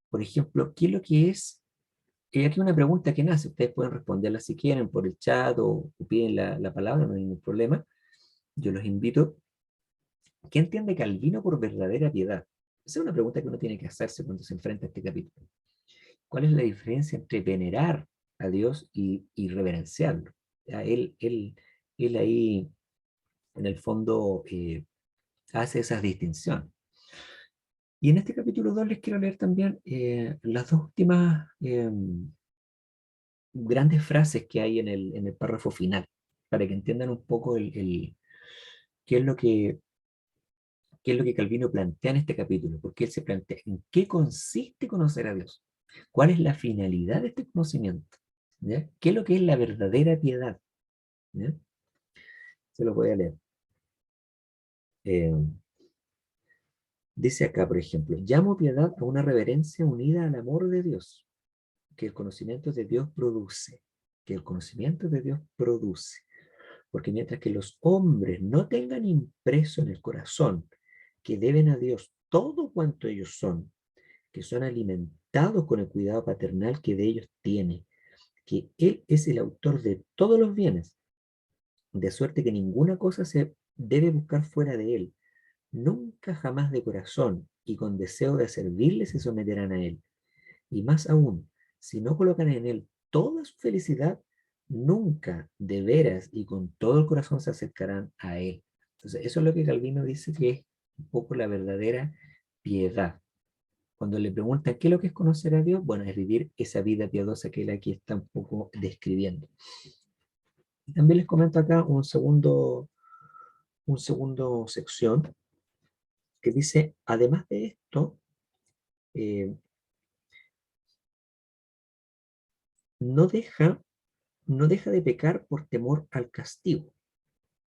S2: por ejemplo, qué es lo que es Y aquí una pregunta que nace, ustedes pueden responderla si quieren por el chat o piden la palabra, no hay ningún problema. Yo los invito. ¿Qué entiende Calvino por verdadera piedad? Esa es una pregunta que uno tiene que hacerse cuando se enfrenta a este capítulo. ¿Cuál es la diferencia entre venerar a Dios y reverenciarlo? Ya, él ahí, en el fondo, hace esas distinciones. Y en este capítulo 2 les quiero leer también las dos últimas grandes frases que hay en el párrafo final, para que entiendan un poco qué es lo que, qué es lo que Calvino plantea en este capítulo, porque él se plantea en qué consiste conocer a Dios, cuál es la finalidad de este conocimiento, ¿ya? ¿Qué es lo que es la verdadera piedad? ¿Ya? Se lo voy a leer. Eh, Dice acá, por ejemplo, llamo piedad a una reverencia unida al amor de Dios, que el conocimiento de Dios produce, que el conocimiento de Dios produce. Porque mientras que los hombres no tengan impreso en el corazón que deben a Dios todo cuanto ellos son, que son alimentados con el cuidado paternal que de ellos tiene, que Él es el autor de todos los bienes, de suerte que ninguna cosa se debe buscar fuera de Él, nunca jamás de corazón y con deseo de servirle se someterán a Él. Y más aún, si no colocan en Él toda su felicidad, nunca de veras y con todo el corazón se acercarán a Él. Entonces, eso es lo que Calvino dice que es un poco la verdadera piedad. Cuando le preguntan qué es lo que es conocer a Dios, bueno, es vivir esa vida piadosa que él aquí está un poco describiendo. Y también les comento acá un segundo sección que dice, además de esto, eh, no deja, no deja de pecar por temor al castigo.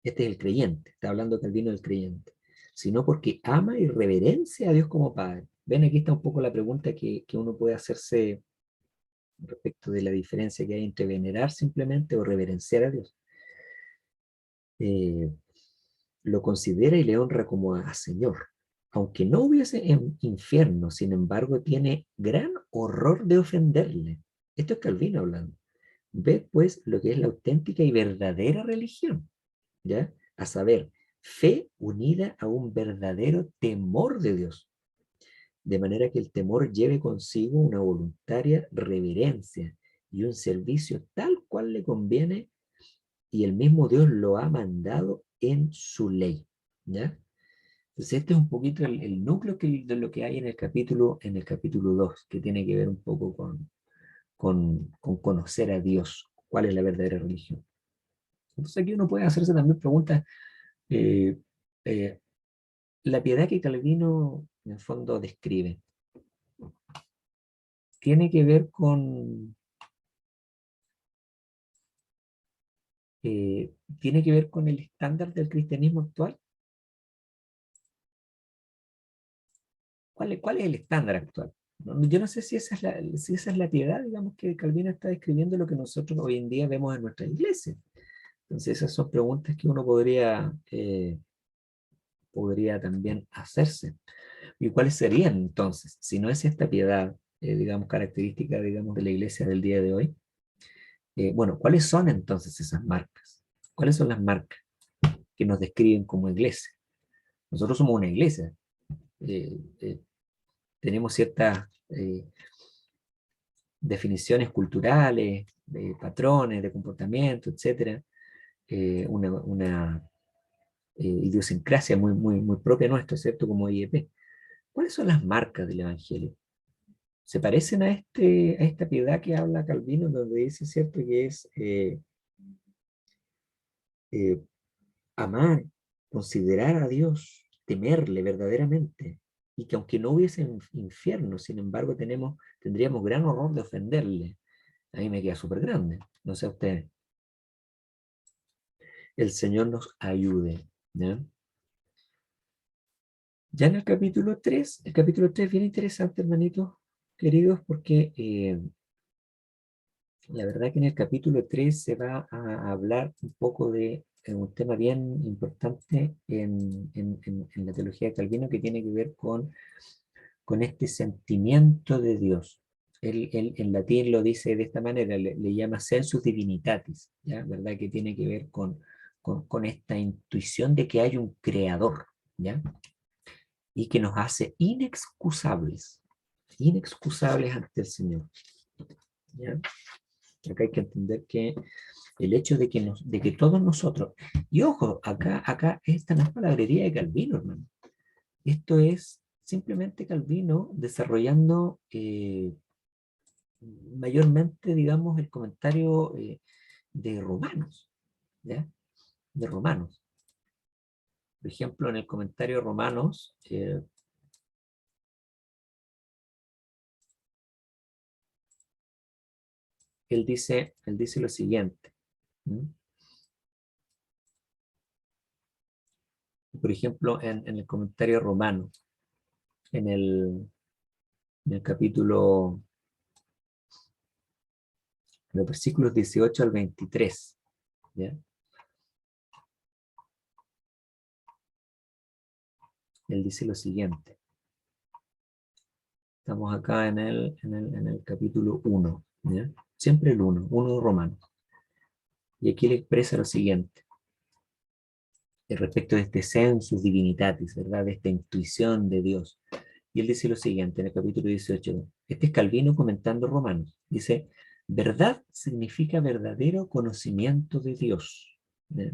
S2: Este es el creyente, está hablando Calvino del creyente, sino porque ama y reverencia a Dios como Padre. Ven, aquí está un poco la pregunta que uno puede hacerse respecto de la diferencia que hay entre venerar simplemente o reverenciar a Dios. Eh, lo considera y le honra como a Señor. Aunque no hubiese en infierno, sin embargo, tiene gran horror de ofenderle. Esto es Calvino hablando. Ve pues lo que es la auténtica y verdadera religión, ¿ya? A saber, fe unida a un verdadero temor de Dios, de manera que el temor lleve consigo una voluntaria reverencia y un servicio tal cual le conviene y el mismo Dios lo ha mandado en su ley, ¿ya? Entonces este es un poquito el núcleo de lo que hay en el capítulo 2 que tiene que ver un poco con conocer a Dios, cuál es la verdadera religión. Entonces aquí uno puede hacerse también preguntas, eh, eh, la piedad que Calvino en el fondo describe, tiene que ver eh, tiene que ver con el estándar del cristianismo actual. ¿Cuál es el estándar actual? Yo no sé si esa es la piedad, digamos, que Calvino está describiendo lo que nosotros hoy en día vemos en nuestra iglesia. Entonces, esas son preguntas que uno podría también hacerse. ¿Y cuáles serían entonces? Si no es esta piedad, digamos, característica, digamos, de la iglesia del día de hoy, bueno, ¿cuáles son entonces esas marcas? ¿Cuáles son las marcas que nos describen como iglesia? Nosotros somos una iglesia, eh, eh, tenemos ciertas definiciones culturales, de patrones de comportamiento, etcétera, una idiosincrasia muy propia nuestra, ¿cierto? Como IEP. ¿Cuáles son las marcas del Evangelio? ¿Se parecen a esta piedad que habla Calvino, donde dice, ¿cierto?, que es eh, amar, considerar a Dios, temerle verdaderamente, y que aunque no hubiese infierno, sin embargo, tendríamos gran horror de ofenderle? A mí me queda súper grande, no sé a ustedes. El Señor nos ayude, ¿ya? Ya en el capítulo 3 bien interesante, hermanitos queridos, porque la verdad que en el capítulo 3 se va a hablar un poco de un tema bien importante en la teología de Calvino que tiene que ver con este sentimiento de Dios. Él en latín lo dice de esta manera, le llama sensus divinitatis, ¿ya? ¿Verdad? Que tiene que ver con esta intuición de que hay un creador, ¿ya? Y que nos hace inexcusables ante el Señor, ¿ya? Acá hay que entender que el hecho de que todos nosotros, y ojo, acá esta no es palabrería de Calvino, hermano. Esto es simplemente Calvino desarrollando mayormente, digamos, el comentario de Romanos, ¿ya? De Romanos. Por ejemplo, en el comentario de Romanos, él dice lo siguiente. ¿Mm? Por ejemplo, en el comentario romano, en en el capítulo, en los versículos 18 al 23, ¿ya? Él dice lo siguiente. Estamos acá en el capítulo 1, ¿ya? Siempre el 1 de Romanos. Y aquí le expresa lo siguiente, respecto de este sensus divinitatis, ¿verdad? De esta intuición de Dios. Y él dice lo siguiente en el capítulo 18. Este es Calvino comentando Romanos. Dice, verdad significa verdadero conocimiento de Dios. ¿Ya?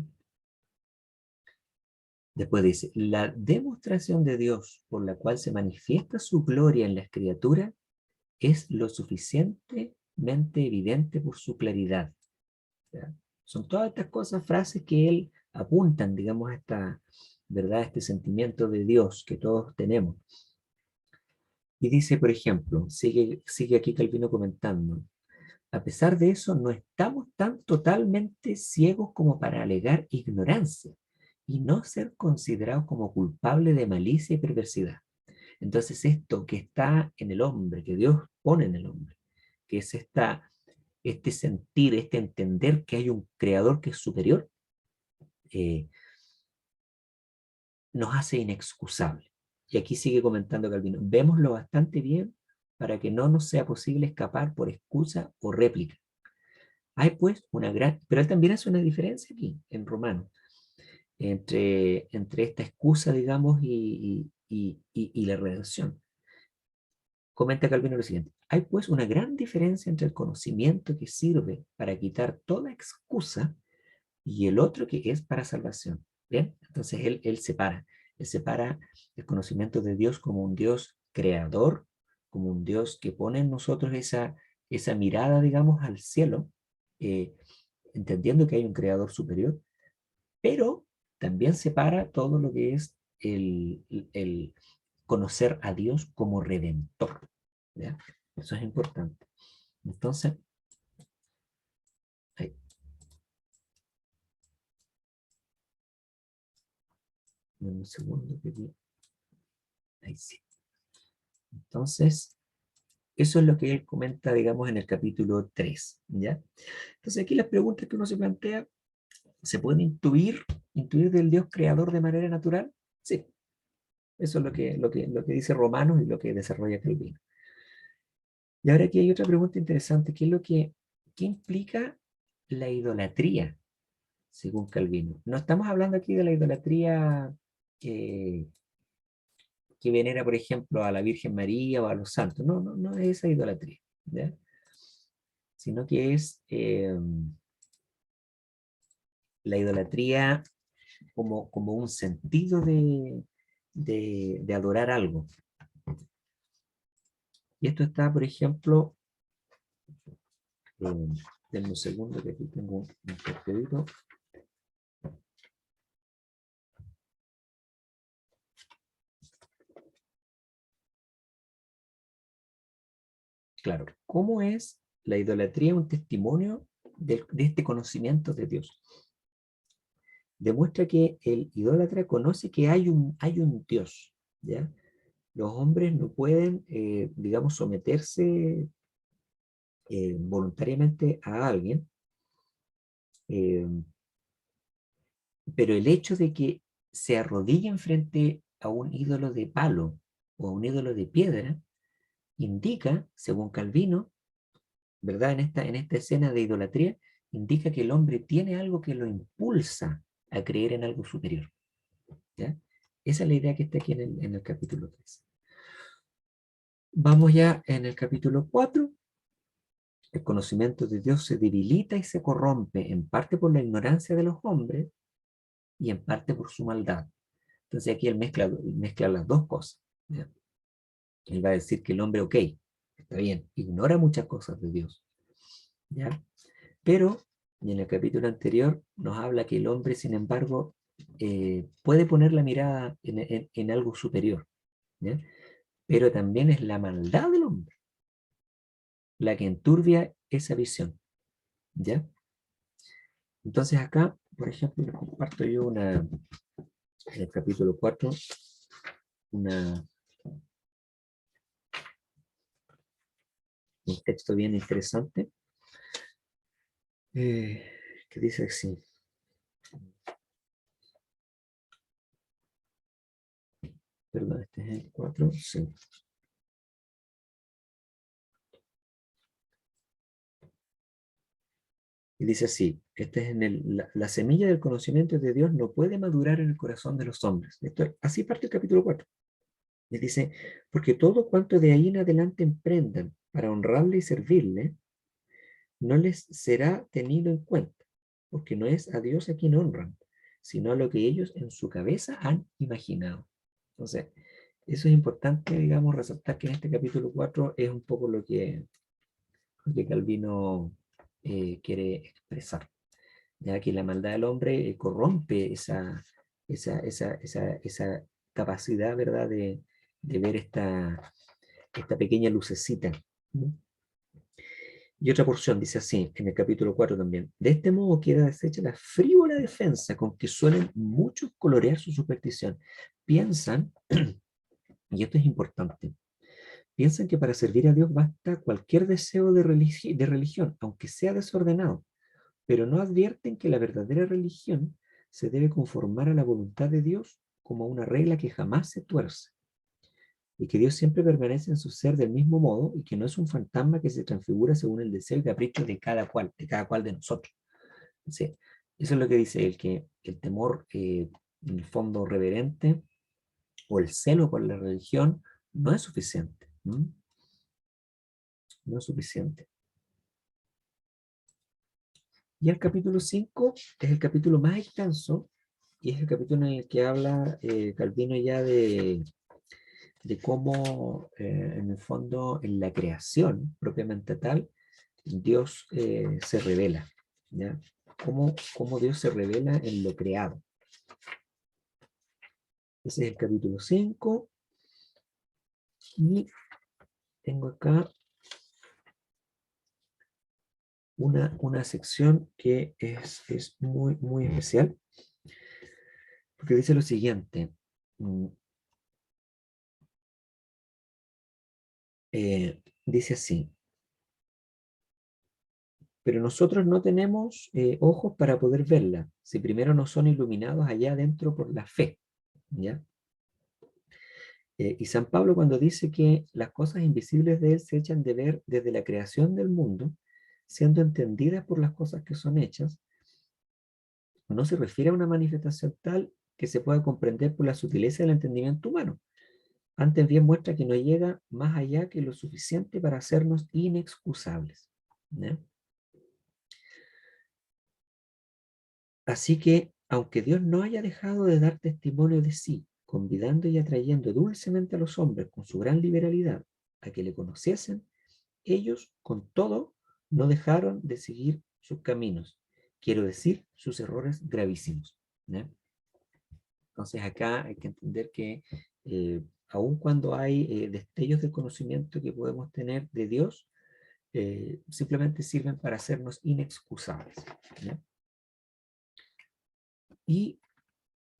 S2: Después dice, la demostración de Dios por la cual se manifiesta su gloria en las criaturas es lo suficientemente evidente por su claridad. ¿Ya? Son todas estas cosas, frases que él apuntan, digamos, a esta, ¿verdad? Este sentimiento de Dios que todos tenemos. Y dice, por ejemplo, sigue aquí Calvino comentando, a pesar de eso, no estamos tan totalmente ciegos como para alegar ignorancia y no ser considerados como culpables de malicia y perversidad. Entonces, esto que está en el hombre, que Dios pone en el hombre, que es este sentir, este entender que hay un creador que es superior, eh, nos hace inexcusable. Y aquí sigue comentando Calvino, vémoslo bastante bien para que no nos sea posible escapar por excusa o réplica. Hay pues una gran, pero él también hace una diferencia aquí en Romano, entre esta excusa, digamos, y la redención. Comenta Calvino lo siguiente, hay pues una gran diferencia entre el conocimiento que sirve para quitar toda excusa y el otro que es para salvación. ¿Bien? Entonces él separa el conocimiento de Dios como un Dios creador, como un Dios que pone en nosotros esa mirada, digamos, al cielo, eh, entendiendo que hay un creador superior, pero también separa todo lo que es el conocer a Dios como redentor. ¿Ya? Eso es importante. Entonces, ahí, un segundo que ahí sí. Entonces, eso es lo que él comenta, digamos, en el capítulo 3, ¿ya? Entonces, aquí las preguntas que uno se plantea, ¿se pueden intuir del Dios creador de manera natural? Sí, eso es lo que dice Romanos y lo que desarrolla Calvino. Y ahora aquí hay otra pregunta interesante, que es ¿qué implica la idolatría, según Calvino? No estamos hablando aquí de la idolatría eh, que venera, por ejemplo, a la Virgen María o a los santos. No, no, no es esa idolatría, ¿ya? Sino que es la idolatría como un sentido de adorar algo. Y esto está, por ejemplo, denme un segundo que aquí tengo un cartelito. Claro, ¿cómo es la idolatría un testimonio de este conocimiento de Dios? Demuestra que el idólatra conoce que hay un Dios, ¿ya? Los hombres no pueden, digamos, someterse voluntariamente a alguien, eh, pero el hecho de que se arrodillen frente a un ídolo de palo o a un ídolo de piedra, indica, según Calvino, ¿verdad? En esta escena de idolatría, indica que el hombre tiene algo que lo impulsa a creer en algo superior. ¿Ya? Esa es la idea que está aquí en el capítulo 3. Vamos ya en el capítulo 4. El conocimiento de Dios se debilita y se corrompe, en parte por la ignorancia de los hombres y en parte por su maldad. Entonces aquí él mezcla las dos cosas. ¿Ya? Él va a decir que el hombre, ok, está bien, ignora muchas cosas de Dios, ¿ya? Pero en el capítulo anterior nos habla que el hombre, sin embargo, puede poner la mirada en algo superior, ¿ya? Pero también es la maldad del hombre la que enturbia esa visión, ¿ya? Entonces acá, por ejemplo, les comparto yo en el capítulo 4, un texto bien interesante, que dice así. Perdón, este es el 4, sí. Y dice así, este es la semilla del conocimiento de Dios no puede madurar en el corazón de los hombres. Así parte el capítulo 4. Y dice, porque todo cuanto de ahí en adelante emprendan para honrarle y servirle, no les será tenido en cuenta, porque no es a Dios a quien honran, sino a lo que ellos en su cabeza han imaginado. Entonces, eso es importante, digamos, resaltar que en este capítulo 4 es un poco lo que Calvino quiere expresar, ya que la maldad del hombre corrompe esa capacidad, ¿verdad?, de ver esta pequeña lucecita. ¿No? Y otra porción dice así, en el capítulo 4 también, de este modo queda deshecha la frívola defensa con que suelen muchos colorear su superstición. Piensan, y esto es importante, piensan que para servir a Dios basta cualquier deseo de religión, aunque sea desordenado, pero no advierten que la verdadera religión se debe conformar a la voluntad de Dios como una regla que jamás se tuerce, y que Dios siempre permanece en su ser del mismo modo y que no es un fantasma que se transfigura según el deseo y capricho de cada cual de nosotros. Sí, eso es lo que dice él, que el temor, en el fondo reverente, o el celo por la religión, no es suficiente. No es suficiente. Y el capítulo 5 es el capítulo más extenso y es el capítulo en el que habla Calvino ya de cómo, en el fondo, en la creación propiamente tal, Dios se revela, ¿ya? Cómo Dios se revela en lo creado. Ese es el capítulo 5. Y tengo acá una sección que es muy, muy especial, porque dice lo siguiente. Dice así, pero nosotros no tenemos ojos para poder verla, si primero no son iluminados allá adentro por la fe, ¿ya? Y San Pablo cuando dice que las cosas invisibles de él se echan de ver desde la creación del mundo, siendo entendidas por las cosas que son hechas, no se refiere a una manifestación tal que se pueda comprender por la sutileza del entendimiento humano. Antes bien muestra que no llega más allá que lo suficiente para hacernos inexcusables, ¿ya? Así que, aunque Dios no haya dejado de dar testimonio de sí, convidando y atrayendo dulcemente a los hombres con su gran liberalidad a que le conociesen, ellos, con todo, no dejaron de seguir sus caminos, quiero decir, sus errores gravísimos, ¿no? Entonces acá hay que entender que aun cuando hay destellos de conocimiento que podemos tener de Dios, simplemente sirven para hacernos inexcusables, ¿no? Y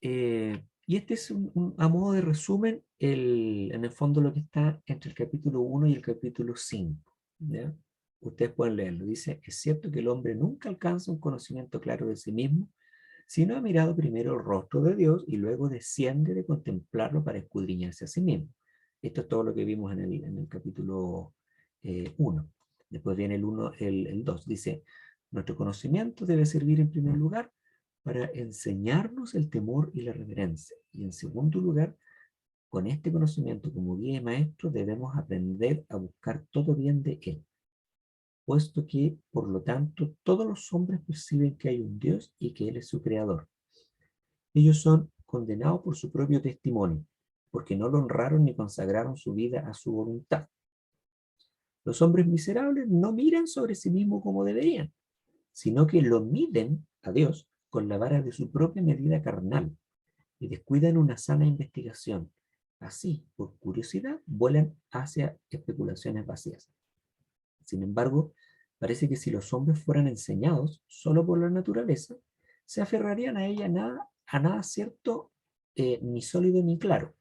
S2: este es a modo de resumen, en el fondo lo que está entre el capítulo 1 y el capítulo 5, ¿ya? Ustedes pueden leerlo. Dice, es cierto que el hombre nunca alcanza un conocimiento claro de sí mismo, sino ha mirado primero el rostro de Dios y luego desciende de contemplarlo para escudriñarse a sí mismo. Esto es todo lo que vimos en el capítulo 1. Después viene el 2. Dice, nuestro conocimiento debe servir en primer lugar para enseñarnos el temor y la reverencia. Y en segundo lugar, con este conocimiento como guía y maestro, debemos aprender a buscar todo bien de él, puesto que, por lo tanto, todos los hombres perciben que hay un Dios y que él es su creador. Ellos son condenados por su propio testimonio, porque no lo honraron ni consagraron su vida a su voluntad. Los hombres miserables no miran sobre sí mismos como deberían, sino que lo miden a Dios con la vara de su propia medida carnal y descuidan una sana investigación. Así, por curiosidad, vuelan hacia especulaciones vacías. Sin embargo, parece que si los hombres fueran enseñados solo por la naturaleza, se aferrarían a ella a nada cierto, ni sólido ni claro,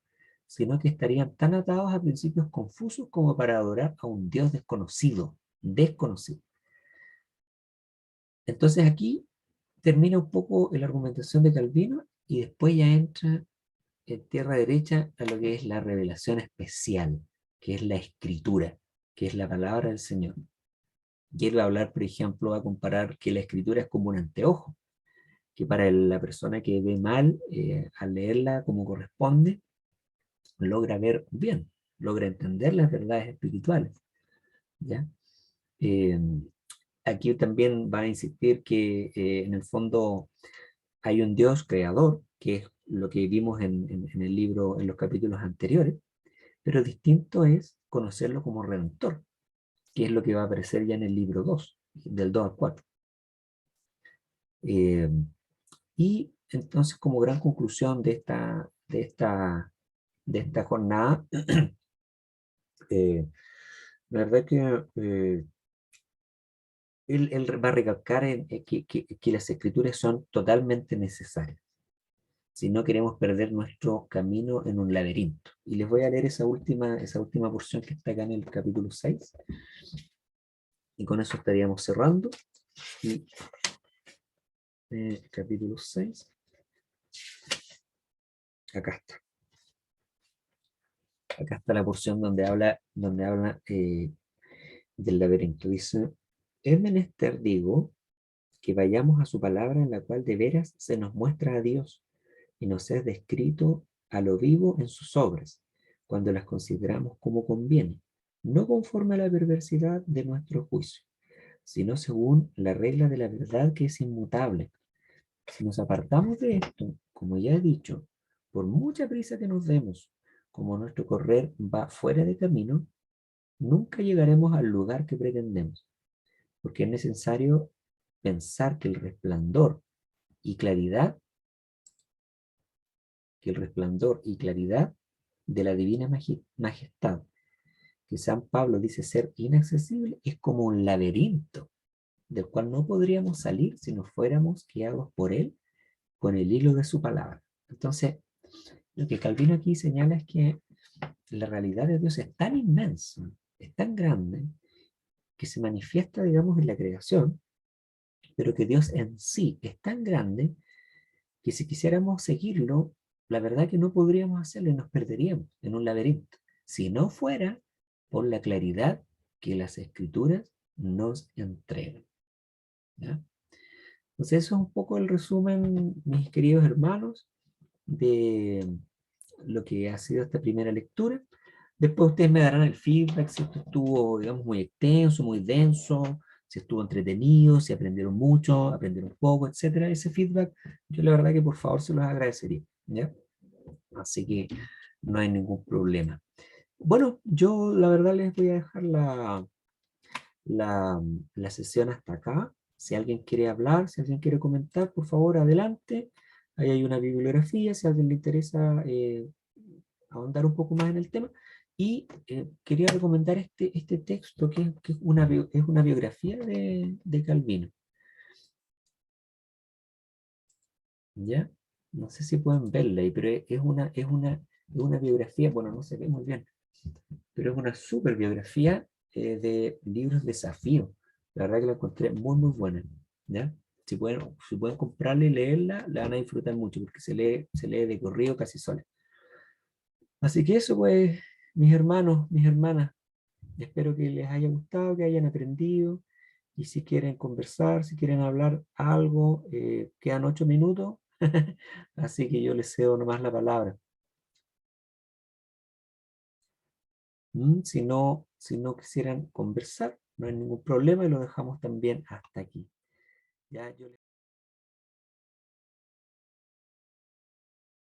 S2: sino que estarían tan atados a principios confusos como para adorar a un Dios desconocido. Entonces aquí termina un poco la argumentación de Calvino y después ya entra en tierra derecha a lo que es la revelación especial, que es la escritura, que es la palabra del Señor. Y él va a hablar, por ejemplo, va a comparar que la escritura es como un anteojo, que para la persona que ve mal, al leerla como corresponde, logra ver bien, logra entender las verdades espirituales, ¿ya? Eh, Aquí también va a insistir que en el fondo hay un Dios creador, que es lo que vimos en el libro, en los capítulos anteriores, pero distinto es conocerlo como redentor, que es lo que va a aparecer ya en el libro 2, del 2 al 4. Y entonces, como gran conclusión de esta jornada, la verdad que él va a recalcar que las escrituras son totalmente necesarias si no queremos perder nuestro camino en un laberinto. Y les voy a leer esa última porción que está acá en el capítulo 6. Y con eso estaríamos cerrando. Y capítulo 6. Acá está. Acá está la porción donde habla del laberinto. Dice, es menester, digo, que vayamos a su palabra en la cual de veras se nos muestra a Dios y nos es descrito a lo vivo en sus obras, cuando las consideramos como conviene, no conforme a la perversidad de nuestro juicio, sino según la regla de la verdad que es inmutable. Si nos apartamos de esto, como ya he dicho, por mucha prisa que nos demos, como nuestro correr va fuera de camino, nunca llegaremos al lugar que pretendemos, porque es necesario pensar y claridad, que el resplandor y claridad de la divina majestad, que San Pablo dice ser inaccesible, es como un laberinto del cual no podríamos salir si no fuéramos guiados por él con el hilo de su palabra. Entonces, lo que Calvino aquí señala es que la realidad de Dios es tan inmensa, es tan grande, que se manifiesta, digamos, en la creación, pero que Dios en sí es tan grande que si quisiéramos seguirlo, la verdad que no podríamos hacerlo y nos perderíamos en un laberinto, si no fuera por la claridad que las escrituras nos entregan, ¿ya? Entonces eso es un poco el resumen, mis queridos hermanos, de lo que ha sido esta primera lectura. Después ustedes me darán el feedback si esto estuvo, digamos, muy extenso, muy denso, si estuvo entretenido, si aprendieron mucho, aprendieron poco, etcétera. Ese feedback, yo la verdad que por favor se los agradecería, ¿ya? Así que no hay ningún problema. Bueno, yo la verdad les voy a dejar la sesión hasta acá. Si alguien quiere hablar, si alguien quiere comentar, por favor, adelante. Ahí hay una bibliografía, si a alguien le interesa ahondar un poco más en el tema. Y quería recomendar este texto que es una biografía de Calvino. ¿Ya? No sé si pueden verla ahí, pero es una biografía, bueno, no se ve muy bien, pero es una super biografía de libros de desafío. La verdad que la encontré muy, muy buena. ¿Ya? Si pueden comprarla y leerla, la van a disfrutar mucho, porque se lee de corrido casi sola. Así que eso, pues, mis hermanos, mis hermanas, espero que les haya gustado, que hayan aprendido. Y si quieren conversar, si quieren hablar algo, quedan 8 minutos. Así que yo les cedo nomás la palabra. Si no quisieran conversar, no hay ningún problema y lo dejamos también hasta aquí. Ya yo